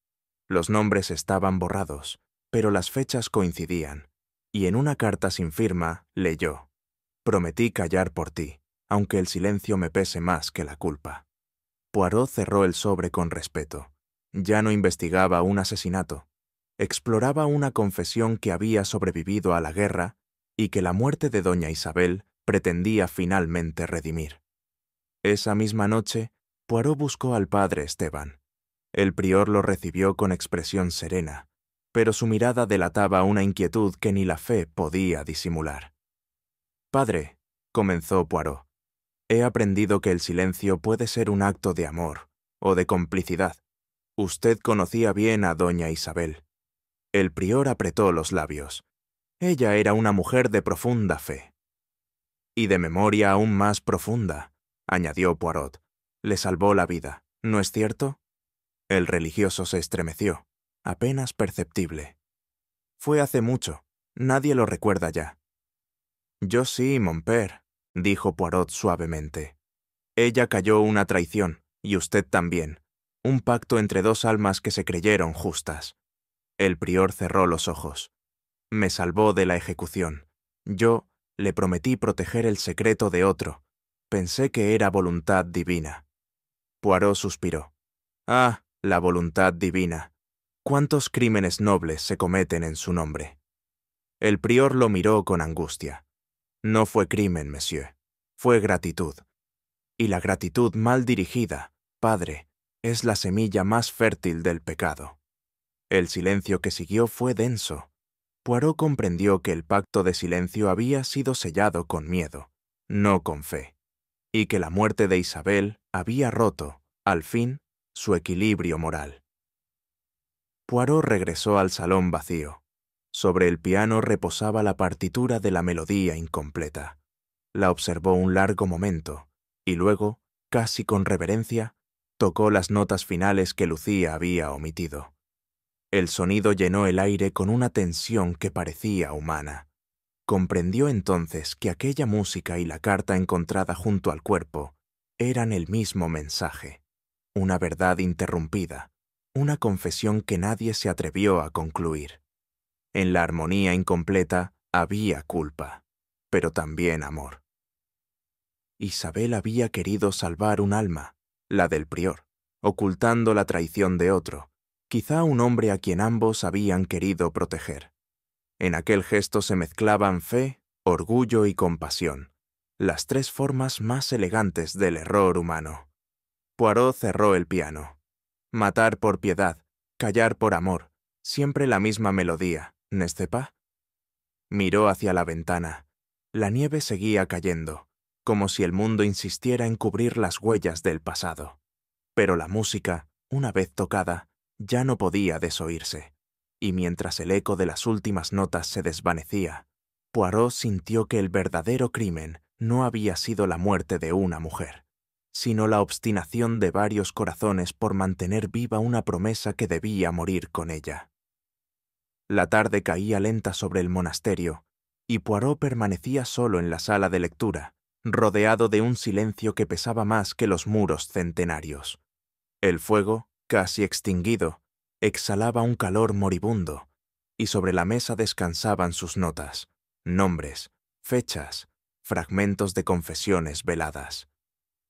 Los nombres estaban borrados, pero las fechas coincidían, y en una carta sin firma leyó: «Prometí callar por ti, aunque el silencio me pese más que la culpa». Poirot cerró el sobre con respeto. Ya no investigaba un asesinato. Exploraba una confesión que había sobrevivido a la guerra y que la muerte de doña Isabel pretendía finalmente redimir. Esa misma noche, Poirot buscó al padre Esteban. El prior lo recibió con expresión serena, pero su mirada delataba una inquietud que ni la fe podía disimular. «Padre», comenzó Poirot, «he aprendido que el silencio puede ser un acto de amor o de complicidad. Usted conocía bien a doña Isabel». El prior apretó los labios. Ella era una mujer de profunda fe. «Y de memoria aún más profunda», añadió Poirot. «Le salvó la vida, ¿no es cierto?» El religioso se estremeció, apenas perceptible. «Fue hace mucho, nadie lo recuerda ya». «Yo sí, mon père», dijo Poirot suavemente. «Ella cayó una traición, y usted también, un pacto entre dos almas que se creyeron justas». El prior cerró los ojos. «Me salvó de la ejecución. Yo le prometí proteger el secreto de otro. Pensé que era voluntad divina». Poirot suspiró. «Ah, la voluntad divina. ¿Cuántos crímenes nobles se cometen en su nombre?» El prior lo miró con angustia. «No fue crimen, monsieur. Fue gratitud. Y la gratitud mal dirigida, padre, es la semilla más fértil del pecado». El silencio que siguió fue denso. Poirot comprendió que el pacto de silencio había sido sellado con miedo, no con fe, y que la muerte de Isabel había roto, al fin, su equilibrio moral. Poirot regresó al salón vacío. Sobre el piano reposaba la partitura de la melodía incompleta. La observó un largo momento, y luego, casi con reverencia, tocó las notas finales que Lucía había omitido. El sonido llenó el aire con una tensión que parecía humana. Comprendió entonces que aquella música y la carta encontrada junto al cuerpo eran el mismo mensaje, una verdad interrumpida, una confesión que nadie se atrevió a concluir. En la armonía incompleta había culpa, pero también amor. Isabel había querido salvar un alma, la del prior, ocultando la traición de otro, quizá un hombre a quien ambos habían querido proteger. En aquel gesto se mezclaban fe, orgullo y compasión, las tres formas más elegantes del error humano. Poirot cerró el piano. Matar por piedad, callar por amor, siempre la misma melodía, ¿n'est-ce pas? Miró hacia la ventana. La nieve seguía cayendo, como si el mundo insistiera en cubrir las huellas del pasado. Pero la música, una vez tocada, ya no podía desoírse, y mientras el eco de las últimas notas se desvanecía, Poirot sintió que el verdadero crimen no había sido la muerte de una mujer, sino la obstinación de varios corazones por mantener viva una promesa que debía morir con ella. La tarde caía lenta sobre el monasterio, y Poirot permanecía solo en la sala de lectura, rodeado de un silencio que pesaba más que los muros centenarios. El fuego, casi extinguido, exhalaba un calor moribundo, y sobre la mesa descansaban sus notas, nombres, fechas, fragmentos de confesiones veladas.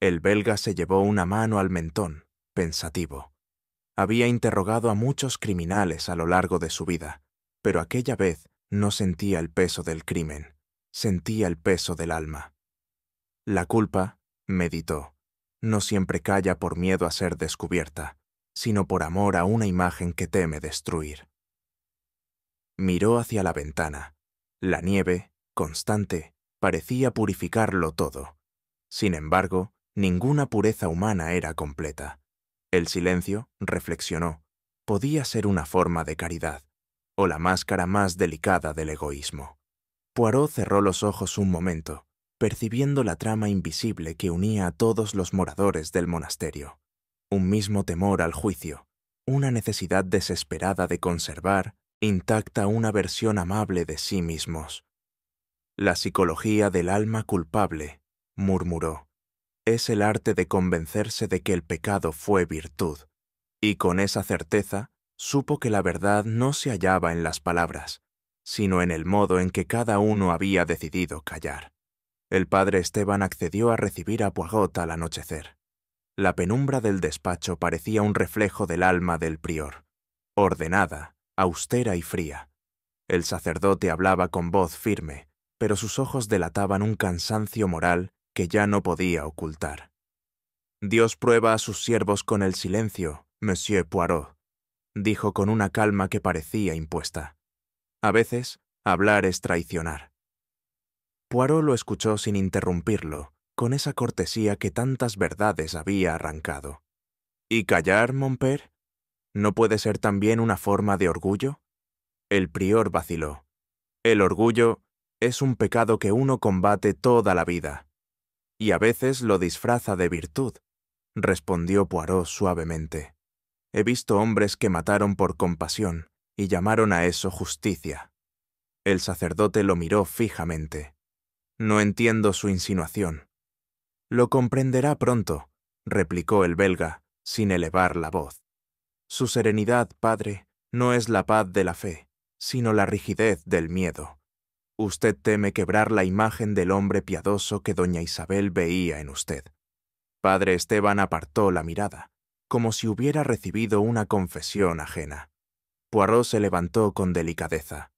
El belga se llevó una mano al mentón, pensativo. Había interrogado a muchos criminales a lo largo de su vida, pero aquella vez no sentía el peso del crimen, sentía el peso del alma. La culpa, meditó, no siempre calla por miedo a ser descubierta, sino por amor a una imagen que teme destruir. Miró hacia la ventana. La nieve, constante, parecía purificarlo todo. Sin embargo, ninguna pureza humana era completa. El silencio, reflexionó, podía ser una forma de caridad, o la máscara más delicada del egoísmo. Poirot cerró los ojos un momento, percibiendo la trama invisible que unía a todos los moradores del monasterio. Un mismo temor al juicio, una necesidad desesperada de conservar intacta una versión amable de sí mismos. «La psicología del alma culpable», murmuró, es el arte de convencerse de que el pecado fue virtud, y con esa certeza supo que la verdad no se hallaba en las palabras, sino en el modo en que cada uno había decidido callar. El padre Esteban accedió a recibir a Poirot al anochecer. La penumbra del despacho parecía un reflejo del alma del prior, ordenada, austera y fría. El sacerdote hablaba con voz firme, pero sus ojos delataban un cansancio moral que ya no podía ocultar. «Dios prueba a sus siervos con el silencio, Monsieur Poirot», dijo con una calma que parecía impuesta. «A veces, hablar es traicionar». Poirot lo escuchó sin interrumpirlo, con esa cortesía que tantas verdades había arrancado. «¿Y callar, mon père? ¿No puede ser también una forma de orgullo?» El prior vaciló. «El orgullo es un pecado que uno combate toda la vida, y a veces lo disfraza de virtud», respondió Poirot suavemente. «He visto hombres que mataron por compasión y llamaron a eso justicia». El sacerdote lo miró fijamente. «No entiendo su insinuación». «Lo comprenderá pronto», replicó el belga, sin elevar la voz. «Su serenidad, padre, no es la paz de la fe, sino la rigidez del miedo. Usted teme quebrar la imagen del hombre piadoso que doña Isabel veía en usted». Padre Esteban apartó la mirada, como si hubiera recibido una confesión ajena. Poirot se levantó con delicadeza.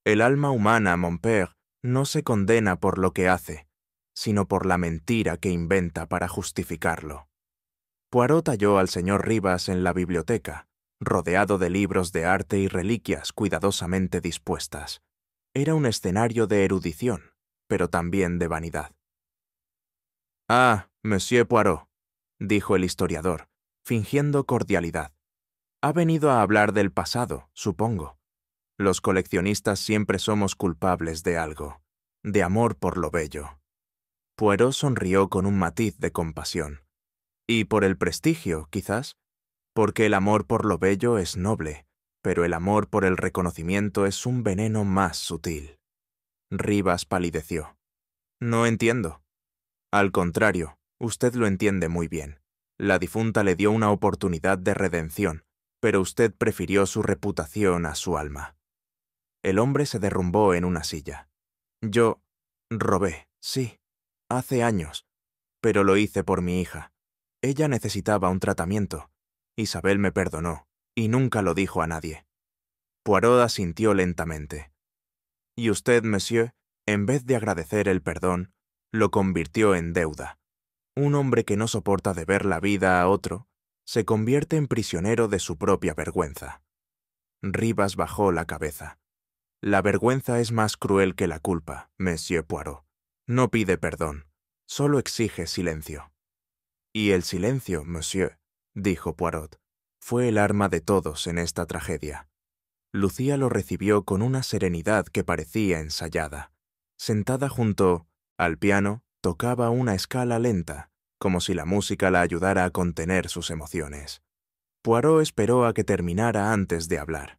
«El alma humana, mon père, no se condena por lo que hace, sino por la mentira que inventa para justificarlo». Poirot halló al señor Rivas en la biblioteca, rodeado de libros de arte y reliquias cuidadosamente dispuestas. Era un escenario de erudición, pero también de vanidad. «Ah, Monsieur Poirot», dijo el historiador, fingiendo cordialidad. «Ha venido a hablar del pasado, supongo. Los coleccionistas siempre somos culpables de algo, de amor por lo bello». Poirot sonrió con un matiz de compasión. «Y por el prestigio, quizás, porque el amor por lo bello es noble, pero el amor por el reconocimiento es un veneno más sutil». Rivas palideció. «No entiendo». «Al contrario, usted lo entiende muy bien. La difunta le dio una oportunidad de redención, pero usted prefirió su reputación a su alma». El hombre se derrumbó en una silla. «Yo robé, sí, hace años, pero lo hice por mi hija. Ella necesitaba un tratamiento. Isabel me perdonó, y nunca lo dijo a nadie». Poirot asintió lentamente. «Y usted, monsieur, en vez de agradecer el perdón, lo convirtió en deuda. Un hombre que no soporta deber la vida a otro, se convierte en prisionero de su propia vergüenza». Rivas bajó la cabeza. «La vergüenza es más cruel que la culpa, Monsieur Poirot. No pide perdón, solo exige silencio». «Y el silencio, monsieur», dijo Poirot, «fue el arma de todos en esta tragedia». Lucía lo recibió con una serenidad que parecía ensayada. Sentada junto al piano, tocaba una escala lenta, como si la música la ayudara a contener sus emociones. Poirot esperó a que terminara antes de hablar.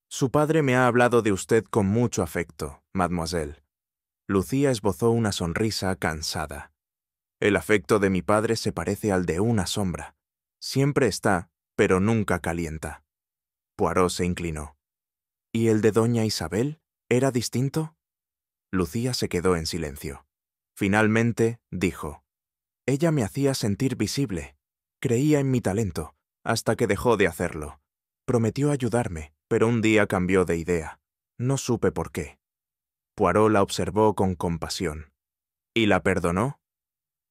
«Su padre me ha hablado de usted con mucho afecto, mademoiselle». Lucía esbozó una sonrisa cansada. «El afecto de mi padre se parece al de una sombra. Siempre está, pero nunca calienta». Poirot se inclinó. «¿Y el de doña Isabel? ¿Era distinto?» Lucía se quedó en silencio. Finalmente, dijo: «Ella me hacía sentir visible. Creía en mi talento, hasta que dejó de hacerlo. Prometió ayudarme, pero un día cambió de idea. No supe por qué». Poirot la observó con compasión. «¿Y la perdonó?»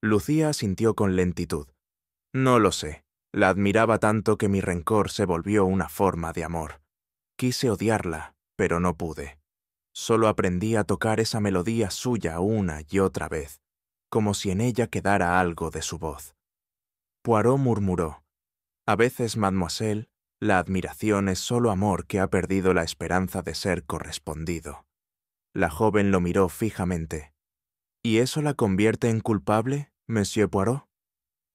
Lucía asintió con lentitud. «No lo sé. La admiraba tanto que mi rencor se volvió una forma de amor. Quise odiarla, pero no pude. Solo aprendí a tocar esa melodía suya una y otra vez, como si en ella quedara algo de su voz». Poirot murmuró: «A veces, mademoiselle, la admiración es solo amor que ha perdido la esperanza de ser correspondido». La joven lo miró fijamente. «¿Y eso la convierte en culpable, Monsieur Poirot?»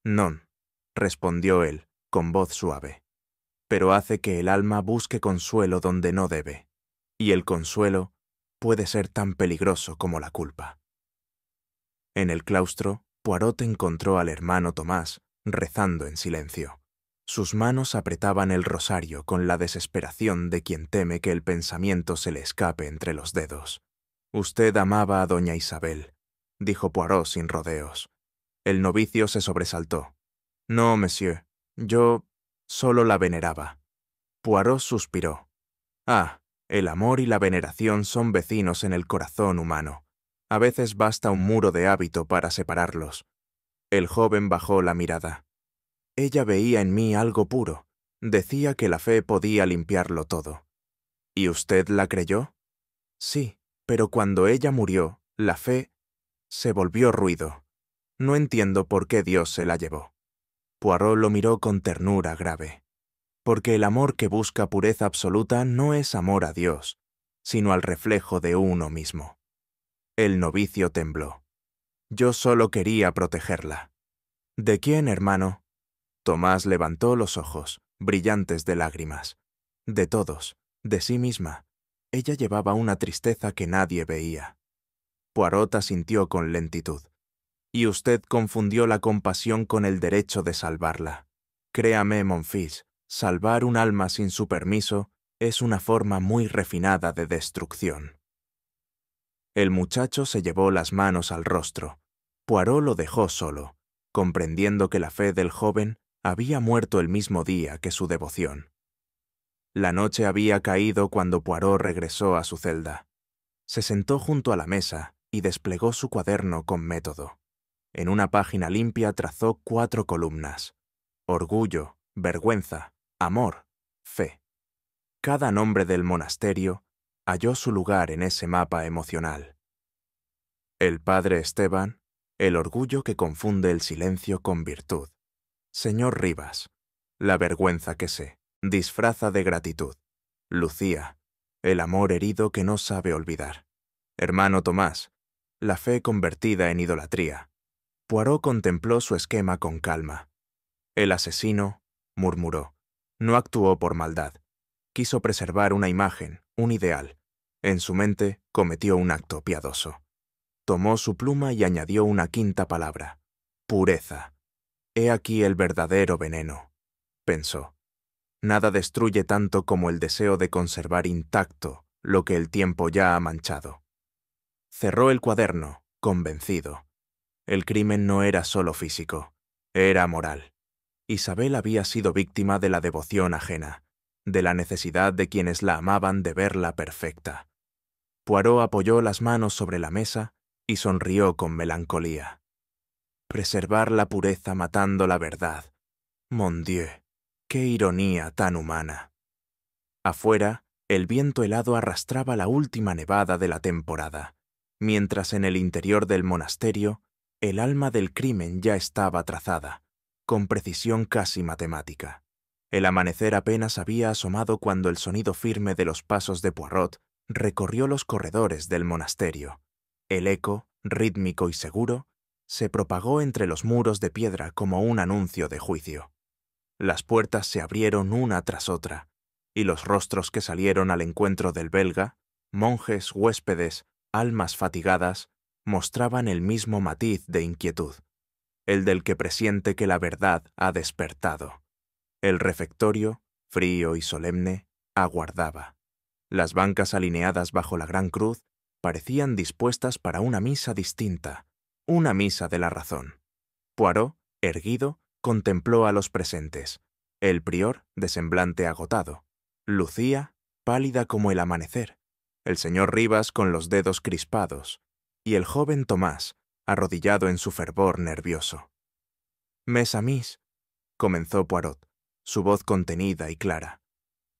«Non», respondió él, con voz suave. «Pero hace que el alma busque consuelo donde no debe, y el consuelo puede ser tan peligroso como la culpa». En el claustro, Poirot encontró al hermano Tomás rezando en silencio. Sus manos apretaban el rosario con la desesperación de quien teme que el pensamiento se le escape entre los dedos. «Usted amaba a doña Isabel», dijo Poirot sin rodeos. El novicio se sobresaltó. «No, monsieur, yo solo la veneraba». Poirot suspiró. «Ah, el amor y la veneración son vecinos en el corazón humano. A veces basta un muro de hábito para separarlos». El joven bajó la mirada. Ella veía en mí algo puro. Decía que la fe podía limpiarlo todo. ¿Y usted la creyó? Sí, pero cuando ella murió, la fe se volvió ruido. No entiendo por qué Dios se la llevó. Poirot lo miró con ternura grave. Porque el amor que busca pureza absoluta no es amor a Dios, sino al reflejo de uno mismo. El novicio tembló. Yo solo quería protegerla. ¿De quién, hermano? Tomás levantó los ojos, brillantes de lágrimas. De todos, de sí misma. Ella llevaba una tristeza que nadie veía. Poirot asintió con lentitud. Y usted confundió la compasión con el derecho de salvarla. Créame, mon fils, salvar un alma sin su permiso es una forma muy refinada de destrucción. El muchacho se llevó las manos al rostro. Poirot lo dejó solo, comprendiendo que la fe del joven había muerto el mismo día que su devoción. La noche había caído cuando Poirot regresó a su celda. Se sentó junto a la mesa y desplegó su cuaderno con método. En una página limpia trazó 4 columnas. Orgullo, vergüenza, amor, fe. Cada nombre del monasterio halló su lugar en ese mapa emocional. El padre Esteban, el orgullo que confunde el silencio con virtud. Señor Rivas, la vergüenza que se disfraza de gratitud. Lucía, el amor herido que no sabe olvidar. Hermano Tomás, la fe convertida en idolatría. Poirot contempló su esquema con calma. El asesino, murmuró, no actuó por maldad. Quiso preservar una imagen, un ideal. En su mente cometió un acto piadoso. Tomó su pluma y añadió una 5ª palabra. Pureza. He aquí el verdadero veneno, pensó. Nada destruye tanto como el deseo de conservar intacto lo que el tiempo ya ha manchado. Cerró el cuaderno, convencido. El crimen no era solo físico, era moral. Isabel había sido víctima de la devoción ajena, de la necesidad de quienes la amaban de verla perfecta. Poirot apoyó las manos sobre la mesa y sonrió con melancolía. Preservar la pureza matando la verdad. Mon Dieu, qué ironía tan humana. Afuera, el viento helado arrastraba la última nevada de la temporada, mientras en el interior del monasterio, el alma del crimen ya estaba trazada, con precisión casi matemática. El amanecer apenas había asomado cuando el sonido firme de los pasos de Poirot recorrió los corredores del monasterio. El eco, rítmico y seguro, se propagó entre los muros de piedra como un anuncio de juicio. Las puertas se abrieron una tras otra, y los rostros que salieron al encuentro del belga, monjes, huéspedes, almas fatigadas, mostraban el mismo matiz de inquietud, el del que presiente que la verdad ha despertado. El refectorio, frío y solemne, aguardaba. Las bancas alineadas bajo la gran cruz parecían dispuestas para una misa distinta, una misa de la razón. Poirot, erguido, contempló a los presentes. El prior, de semblante agotado. Lucía, pálida como el amanecer. El señor Rivas con los dedos crispados. Y el joven Tomás, arrodillado en su fervor nervioso. «Mes amis», comenzó Poirot, su voz contenida y clara.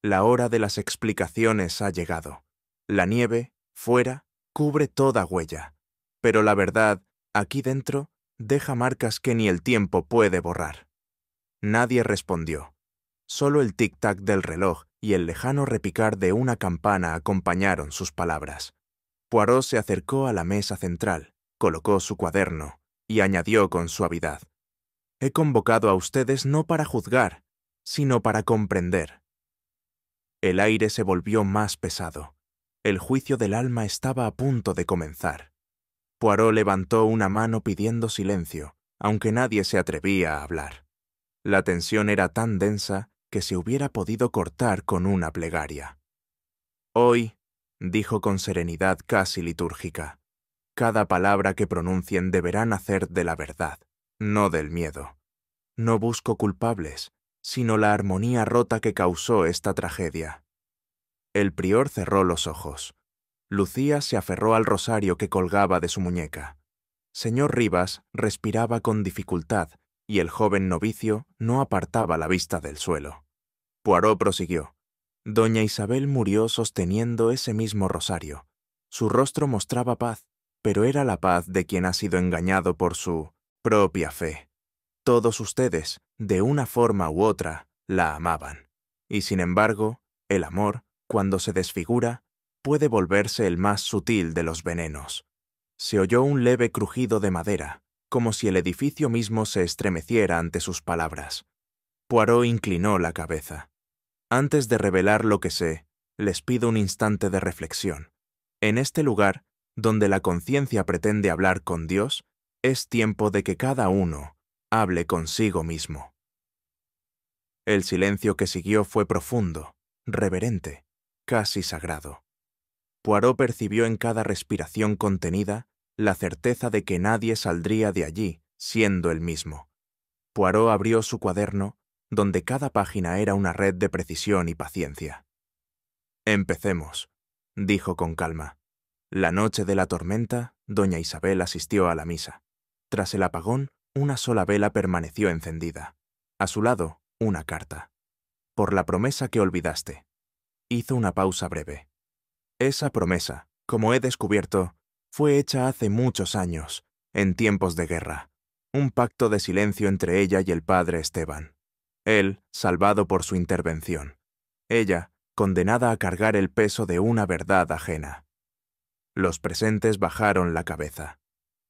«La hora de las explicaciones ha llegado. La nieve, fuera, cubre toda huella. Pero la verdad, aquí dentro, deja marcas que ni el tiempo puede borrar». Nadie respondió. Solo el tic-tac del reloj y el lejano repicar de una campana acompañaron sus palabras. Poirot se acercó a la mesa central, colocó su cuaderno y añadió con suavidad: «He convocado a ustedes no para juzgar, sino para comprender». El aire se volvió más pesado. El juicio del alma estaba a punto de comenzar. Poirot levantó una mano pidiendo silencio, aunque nadie se atrevía a hablar. La tensión era tan densa que se hubiera podido cortar con una plegaria. «Hoy», dijo con serenidad casi litúrgica, «cada palabra que pronuncien deberá nacer de la verdad, no del miedo. No busco culpables, sino la armonía rota que causó esta tragedia». El prior cerró los ojos. Lucía se aferró al rosario que colgaba de su muñeca. Señor Rivas respiraba con dificultad y el joven novicio no apartaba la vista del suelo. Poirot prosiguió. Doña Isabel murió sosteniendo ese mismo rosario. Su rostro mostraba paz, pero era la paz de quien ha sido engañado por su propia fe. Todos ustedes, de una forma u otra, la amaban. Y sin embargo, el amor, cuando se desfigura, puede volverse el más sutil de los venenos. Se oyó un leve crujido de madera, como si el edificio mismo se estremeciera ante sus palabras. Poirot inclinó la cabeza. Antes de revelar lo que sé, les pido un instante de reflexión. En este lugar, donde la conciencia pretende hablar con Dios, es tiempo de que cada uno hable consigo mismo. El silencio que siguió fue profundo, reverente, casi sagrado. Poirot percibió en cada respiración contenida la certeza de que nadie saldría de allí siendo el mismo. Poirot abrió su cuaderno, donde cada página era una red de precisión y paciencia. «Empecemos», dijo con calma. La noche de la tormenta, doña Isabel asistió a la misa. Tras el apagón, una sola vela permaneció encendida. A su lado, una carta. «Por la promesa que olvidaste». Hizo una pausa breve. Esa promesa, como he descubierto, fue hecha hace muchos años, en tiempos de guerra. Un pacto de silencio entre ella y el padre Esteban. Él, salvado por su intervención. Ella, condenada a cargar el peso de una verdad ajena. Los presentes bajaron la cabeza.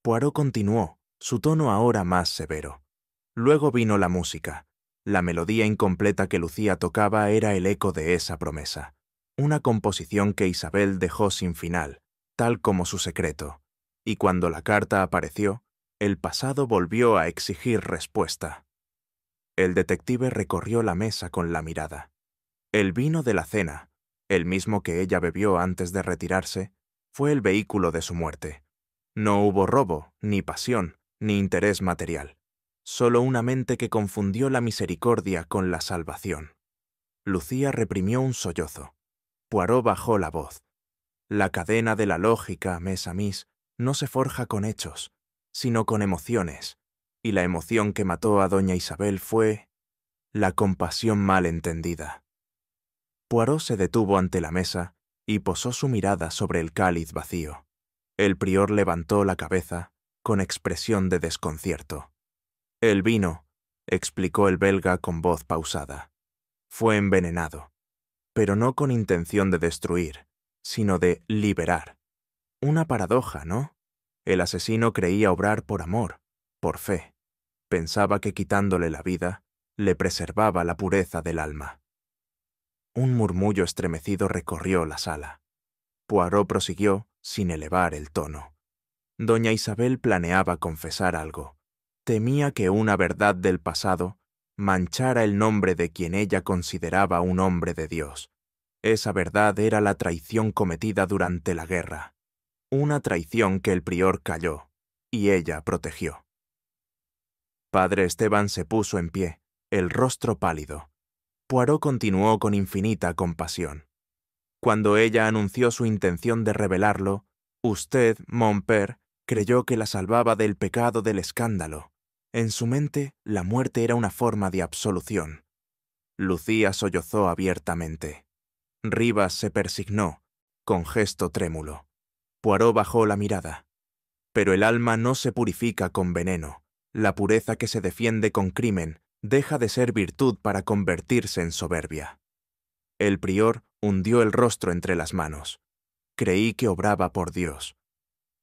Poirot continuó, su tono ahora más severo. Luego vino la música. La melodía incompleta que Lucía tocaba era el eco de esa promesa. Una composición que Isabel dejó sin final, tal como su secreto. Y cuando la carta apareció, el pasado volvió a exigir respuesta. El detective recorrió la mesa con la mirada. El vino de la cena, el mismo que ella bebió antes de retirarse, fue el vehículo de su muerte. No hubo robo, ni pasión, ni interés material. Solo una mente que confundió la misericordia con la salvación. Lucía reprimió un sollozo. Poirot bajó la voz. La cadena de la lógica, mes amis, no se forja con hechos, sino con emociones, y la emoción que mató a doña Isabel fue la compasión mal entendida. Poirot se detuvo ante la mesa y posó su mirada sobre el cáliz vacío. El prior levantó la cabeza con expresión de desconcierto. «El vino», explicó el belga con voz pausada, «fue envenenado, pero no con intención de destruir, sino de liberar. Una paradoja, ¿no? El asesino creía obrar por amor, por fe. Pensaba que quitándole la vida, le preservaba la pureza del alma». Un murmullo estremecido recorrió la sala. Poirot prosiguió sin elevar el tono. Doña Isabel planeaba confesar algo. Temía que una verdad del pasado manchara el nombre de quien ella consideraba un hombre de Dios. Esa verdad era la traición cometida durante la guerra. Una traición que el prior calló, y ella protegió. Padre Esteban se puso en pie, el rostro pálido. Poirot continuó con infinita compasión. Cuando ella anunció su intención de revelarlo, usted, mon père, creyó que la salvaba del pecado del escándalo. En su mente, la muerte era una forma de absolución. Lucía sollozó abiertamente. Rivas se persignó, con gesto trémulo. Poirot bajó la mirada. Pero el alma no se purifica con veneno. La pureza que se defiende con crimen deja de ser virtud para convertirse en soberbia. El prior hundió el rostro entre las manos. Creí que obraba por Dios.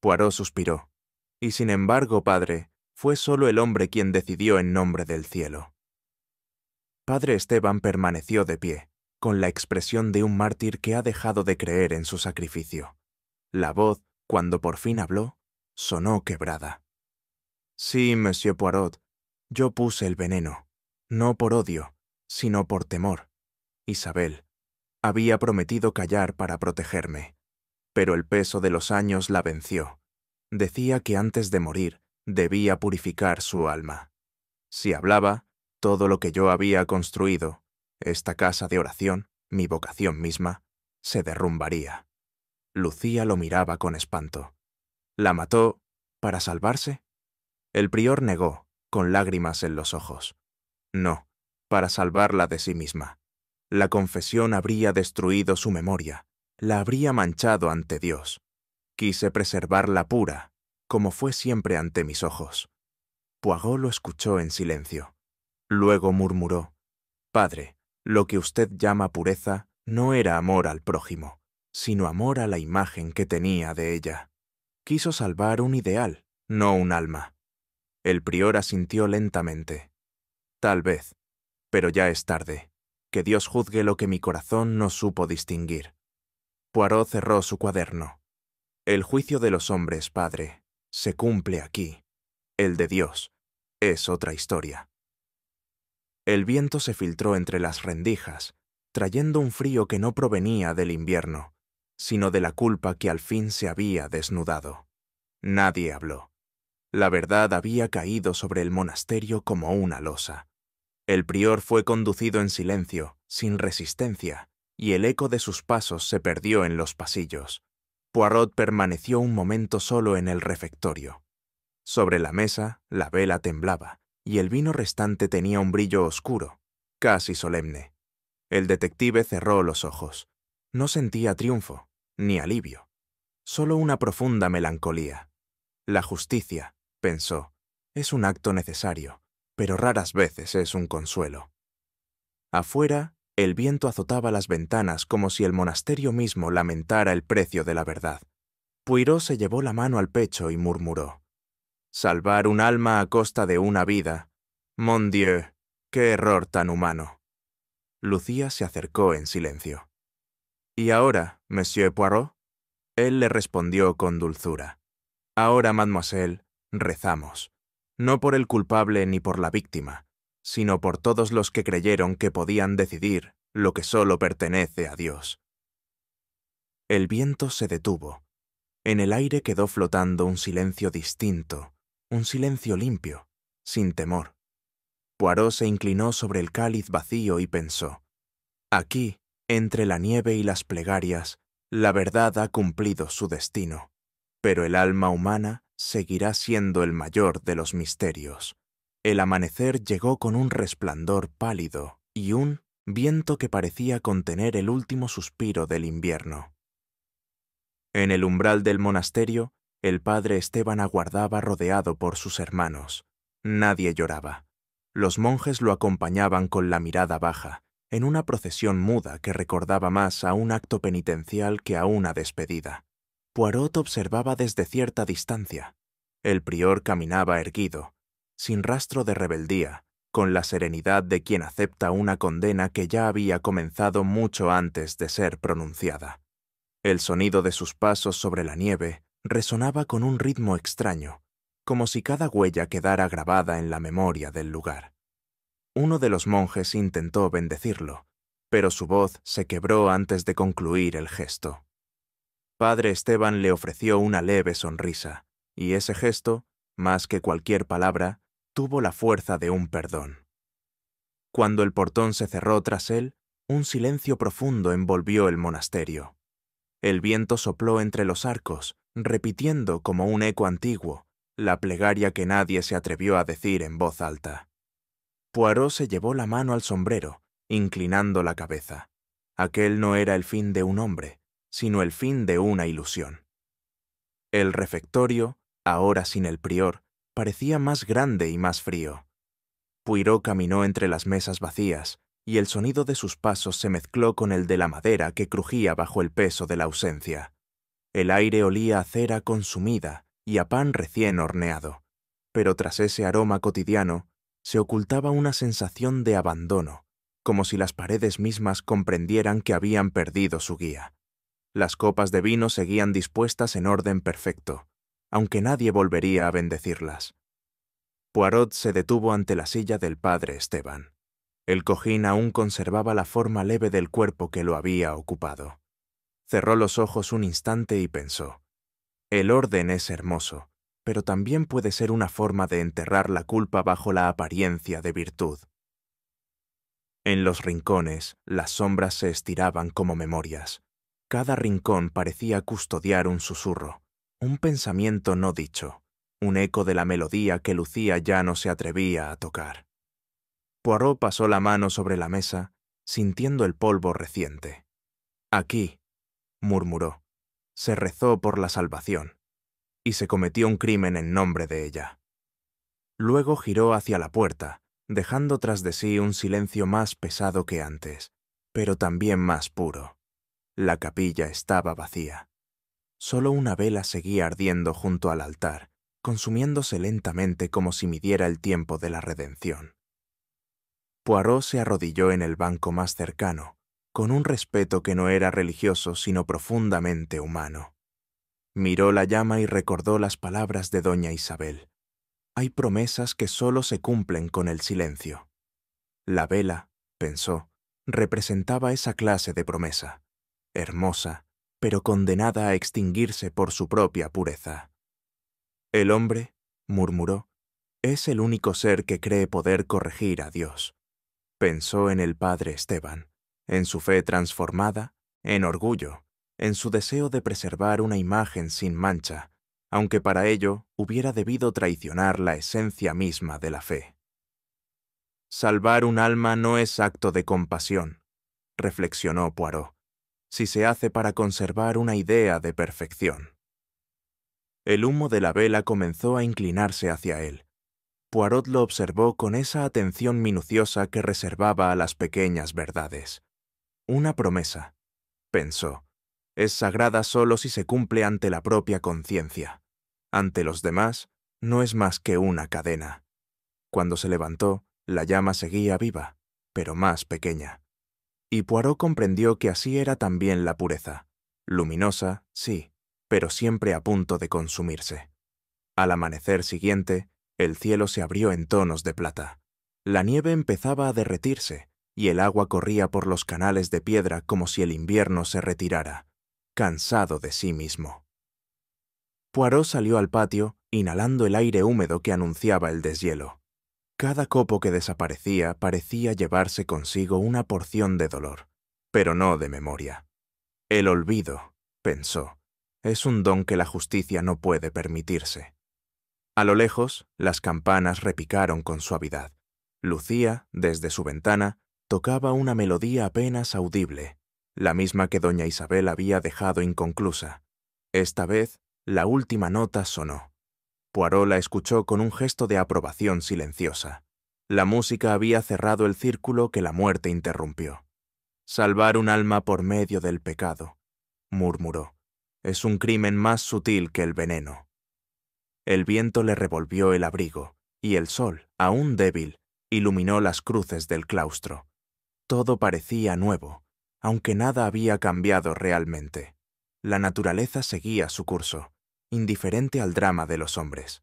Poirot suspiró. Y sin embargo, padre, fue solo el hombre quien decidió en nombre del cielo. Padre Esteban permaneció de pie, con la expresión de un mártir que ha dejado de creer en su sacrificio. La voz, cuando por fin habló, sonó quebrada. Sí, Monsieur Poirot, yo puse el veneno, no por odio, sino por temor. Isabel había prometido callar para protegerme, pero el peso de los años la venció. Decía que antes de morir debía purificar su alma. Si hablaba, todo lo que yo había construido, esta casa de oración, mi vocación misma, se derrumbaría. Lucía lo miraba con espanto. ¿La mató para salvarse? El prior negó, con lágrimas en los ojos. No, para salvarla de sí misma. La confesión habría destruido su memoria, la habría manchado ante Dios. Quise preservarla pura, como fue siempre ante mis ojos. Poirot lo escuchó en silencio. Luego murmuró: «Padre, lo que usted llama pureza no era amor al prójimo, sino amor a la imagen que tenía de ella. Quiso salvar un ideal, no un alma». El prior asintió lentamente. «Tal vez, pero ya es tarde. Que Dios juzgue lo que mi corazón no supo distinguir». Poirot cerró su cuaderno. «El juicio de los hombres, padre, se cumple aquí. El de Dios es otra historia». El viento se filtró entre las rendijas, trayendo un frío que no provenía del invierno, sino de la culpa que al fin se había desnudado. Nadie habló. La verdad había caído sobre el monasterio como una losa. El prior fue conducido en silencio, sin resistencia, y el eco de sus pasos se perdió en los pasillos. Poirot permaneció un momento solo en el refectorio. Sobre la mesa, la vela temblaba, y el vino restante tenía un brillo oscuro, casi solemne. El detective cerró los ojos. No sentía triunfo, ni alivio, solo una profunda melancolía. La justicia, pensó, es un acto necesario, pero raras veces es un consuelo. Afuera, el viento azotaba las ventanas como si el monasterio mismo lamentara el precio de la verdad. Poirot se llevó la mano al pecho y murmuró: «Salvar un alma a costa de una vida. Mon Dieu, qué error tan humano». Lucía se acercó en silencio. «¿Y ahora, Monsieur Poirot?». Él le respondió con dulzura: «Ahora, mademoiselle, rezamos. No por el culpable ni por la víctima, sino por todos los que creyeron que podían decidir lo que solo pertenece a Dios». El viento se detuvo. En el aire quedó flotando un silencio distinto, un silencio limpio, sin temor. Poirot se inclinó sobre el cáliz vacío y pensó: «Aquí, entre la nieve y las plegarias, la verdad ha cumplido su destino, pero el alma humana seguirá siendo el mayor de los misterios». El amanecer llegó con un resplandor pálido y un viento que parecía contener el último suspiro del invierno. En el umbral del monasterio, el padre Esteban aguardaba rodeado por sus hermanos. Nadie lloraba. Los monjes lo acompañaban con la mirada baja, en una procesión muda que recordaba más a un acto penitencial que a una despedida. Poirot observaba desde cierta distancia. El prior caminaba erguido, sin rastro de rebeldía, con la serenidad de quien acepta una condena que ya había comenzado mucho antes de ser pronunciada. El sonido de sus pasos sobre la nieve resonaba con un ritmo extraño, como si cada huella quedara grabada en la memoria del lugar. Uno de los monjes intentó bendecirlo, pero su voz se quebró antes de concluir el gesto. Padre Esteban le ofreció una leve sonrisa, y ese gesto, más que cualquier palabra, tuvo la fuerza de un perdón. Cuando el portón se cerró tras él, un silencio profundo envolvió el monasterio. El viento sopló entre los arcos, repitiendo como un eco antiguo la plegaria que nadie se atrevió a decir en voz alta. Poirot se llevó la mano al sombrero, inclinando la cabeza. Aquel no era el fin de un hombre, sino el fin de una ilusión. El refectorio, ahora sin el prior, parecía más grande y más frío. Poirot caminó entre las mesas vacías, y el sonido de sus pasos se mezcló con el de la madera que crujía bajo el peso de la ausencia. El aire olía a cera consumida y a pan recién horneado, pero tras ese aroma cotidiano se ocultaba una sensación de abandono, como si las paredes mismas comprendieran que habían perdido su guía. Las copas de vino seguían dispuestas en orden perfecto, aunque nadie volvería a bendecirlas. Poirot se detuvo ante la silla del padre Esteban. El cojín aún conservaba la forma leve del cuerpo que lo había ocupado. Cerró los ojos un instante y pensó: el orden es hermoso, pero también puede ser una forma de enterrar la culpa bajo la apariencia de virtud. En los rincones, las sombras se estiraban como memorias. Cada rincón parecía custodiar un susurro, un pensamiento no dicho, un eco de la melodía que Lucía ya no se atrevía a tocar. Poirot pasó la mano sobre la mesa, sintiendo el polvo reciente. Aquí, murmuró, se rezó por la salvación, y se cometió un crimen en nombre de ella. Luego giró hacia la puerta, dejando tras de sí un silencio más pesado que antes, pero también más puro. La capilla estaba vacía. Solo una vela seguía ardiendo junto al altar, consumiéndose lentamente como si midiera el tiempo de la redención. Poirot se arrodilló en el banco más cercano, con un respeto que no era religioso sino profundamente humano. Miró la llama y recordó las palabras de doña Isabel. Hay promesas que solo se cumplen con el silencio. La vela, pensó, representaba esa clase de promesa, hermosa, pero condenada a extinguirse por su propia pureza. El hombre, murmuró, es el único ser que cree poder corregir a Dios. Pensó en el padre Esteban, en su fe transformada, en orgullo, en su deseo de preservar una imagen sin mancha, aunque para ello hubiera debido traicionar la esencia misma de la fe. Salvar un alma no es acto de compasión, reflexionó Poirot, si se hace para conservar una idea de perfección. El humo de la vela comenzó a inclinarse hacia él. Poirot lo observó con esa atención minuciosa que reservaba a las pequeñas verdades. Una promesa, pensó, es sagrada solo si se cumple ante la propia conciencia. Ante los demás, no es más que una cadena. Cuando se levantó, la llama seguía viva, pero más pequeña. Y Poirot comprendió que así era también la pureza. Luminosa, sí, pero siempre a punto de consumirse. Al amanecer siguiente, el cielo se abrió en tonos de plata. La nieve empezaba a derretirse, y el agua corría por los canales de piedra como si el invierno se retirara, cansado de sí mismo. Poirot salió al patio, inhalando el aire húmedo que anunciaba el deshielo. Cada copo que desaparecía parecía llevarse consigo una porción de dolor, pero no de memoria. El olvido, pensó, es un don que la justicia no puede permitirse. A lo lejos, las campanas repicaron con suavidad. Lucía, desde su ventana, tocaba una melodía apenas audible, la misma que doña Isabel había dejado inconclusa. Esta vez, la última nota sonó. Poirot la escuchó con un gesto de aprobación silenciosa. La música había cerrado el círculo que la muerte interrumpió. Salvar un alma por medio del pecado, murmuró, es un crimen más sutil que el veneno. El viento le revolvió el abrigo, y el sol, aún débil, iluminó las cruces del claustro. Todo parecía nuevo, aunque nada había cambiado realmente. La naturaleza seguía su curso, indiferente al drama de los hombres.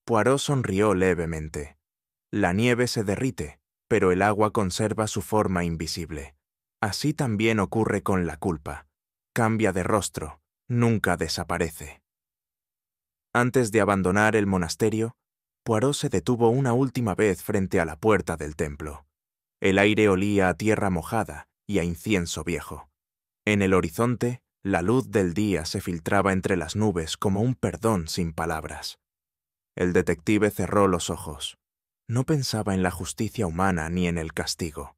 Poirot sonrió levemente. La nieve se derrite, pero el agua conserva su forma invisible. Así también ocurre con la culpa. Cambia de rostro, nunca desaparece. Antes de abandonar el monasterio, Poirot se detuvo una última vez frente a la puerta del templo. El aire olía a tierra mojada y a incienso viejo. En el horizonte, la luz del día se filtraba entre las nubes como un perdón sin palabras. El detective cerró los ojos. No pensaba en la justicia humana ni en el castigo.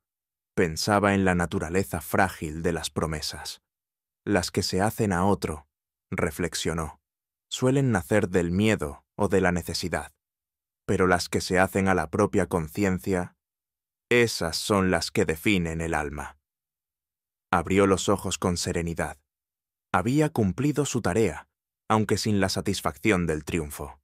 Pensaba en la naturaleza frágil de las promesas. Las que se hacen a otro, reflexionó, suelen nacer del miedo o de la necesidad. Pero las que se hacen a la propia conciencia, esas son las que definen el alma. Abrió los ojos con serenidad. Había cumplido su tarea, aunque sin la satisfacción del triunfo.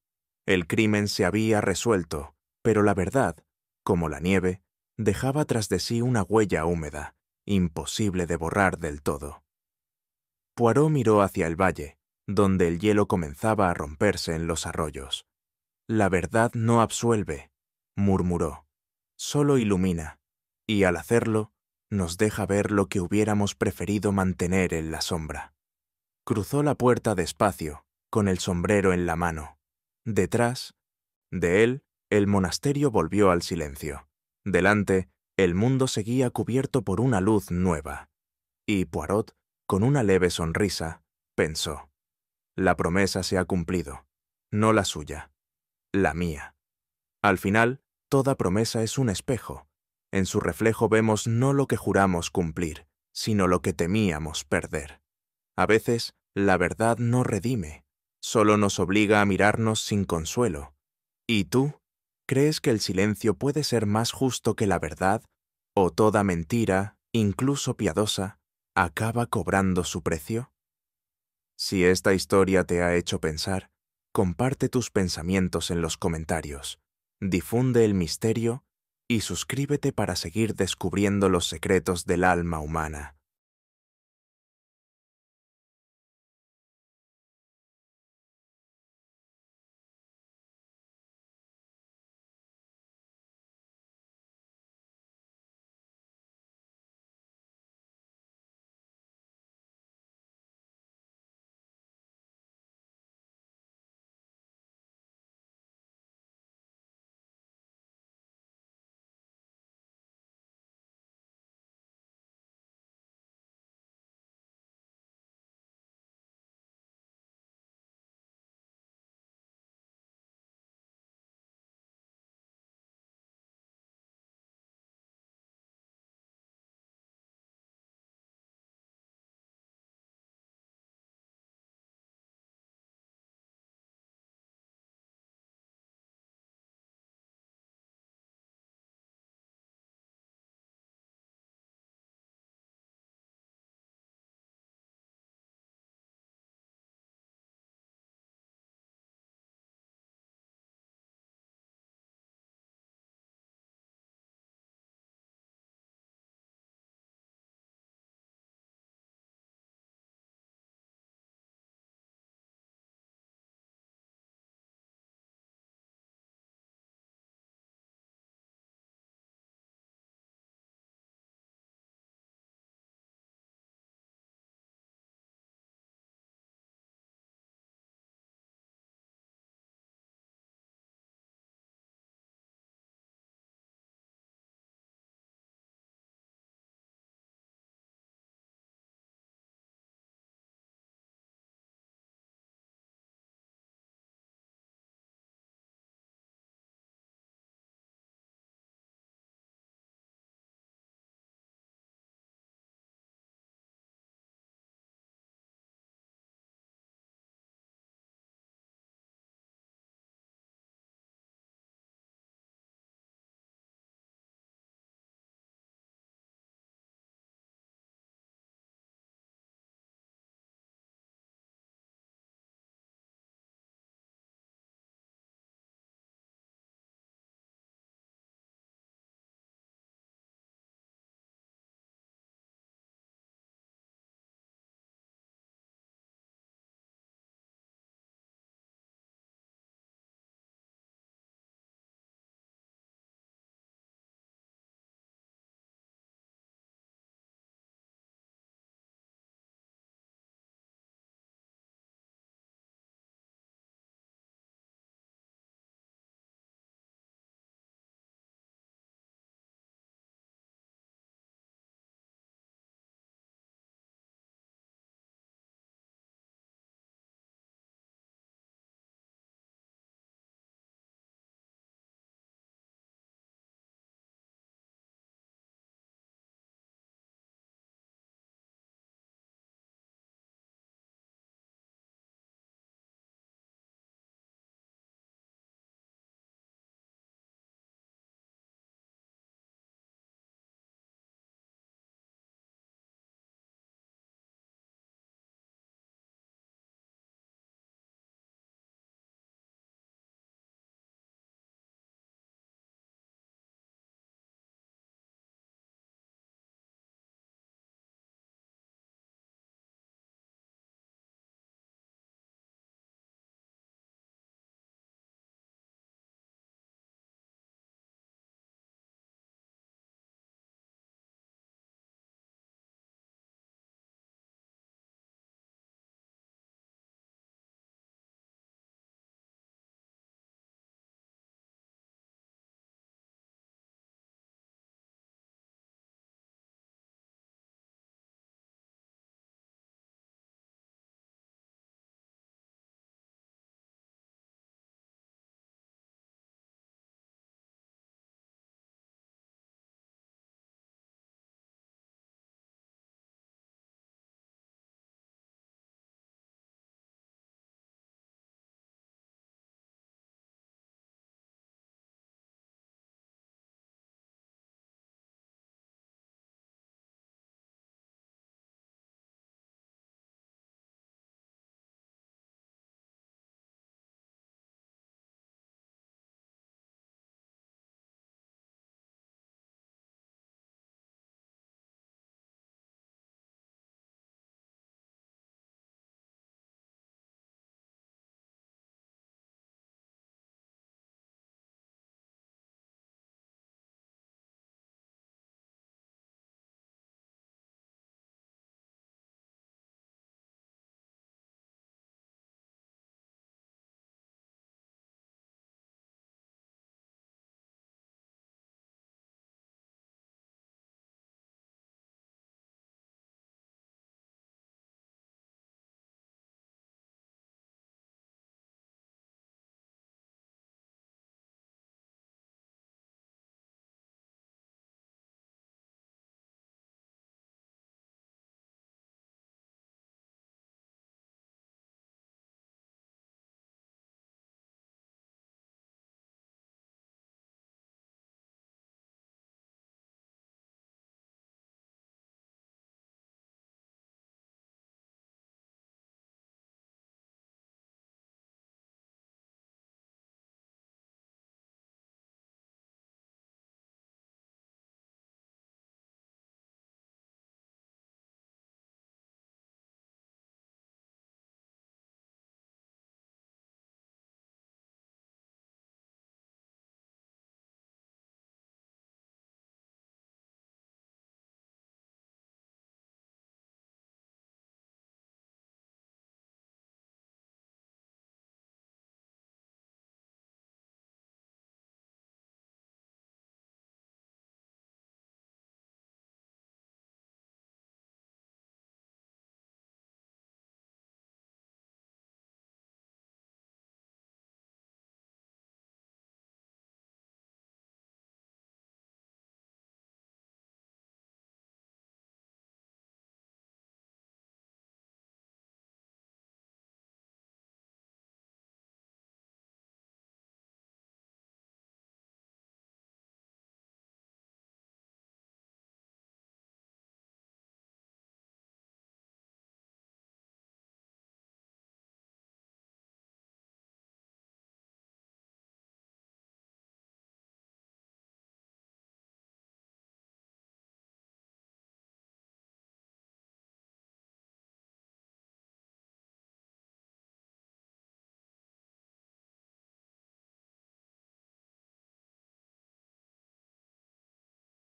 El crimen se había resuelto, pero la verdad, como la nieve, dejaba tras de sí una huella húmeda, imposible de borrar del todo. Poirot miró hacia el valle, donde el hielo comenzaba a romperse en los arroyos. La verdad no absuelve, murmuró, solo ilumina, y al hacerlo, nos deja ver lo que hubiéramos preferido mantener en la sombra. Cruzó la puerta despacio, con el sombrero en la mano. Detrás de él, el monasterio volvió al silencio. Delante, el mundo seguía cubierto por una luz nueva. Y Poirot, con una leve sonrisa, pensó: la promesa se ha cumplido, no la suya, la mía. Al final, toda promesa es un espejo. En su reflejo vemos no lo que juramos cumplir, sino lo que temíamos perder. A veces, la verdad no redime, solo nos obliga a mirarnos sin consuelo. ¿Y tú? ¿Crees que el silencio puede ser más justo que la verdad? ¿O toda mentira, incluso piadosa, acaba cobrando su precio? Si esta historia te ha hecho pensar, comparte tus pensamientos en los comentarios, difunde el misterio y suscríbete para seguir descubriendo los secretos del alma humana.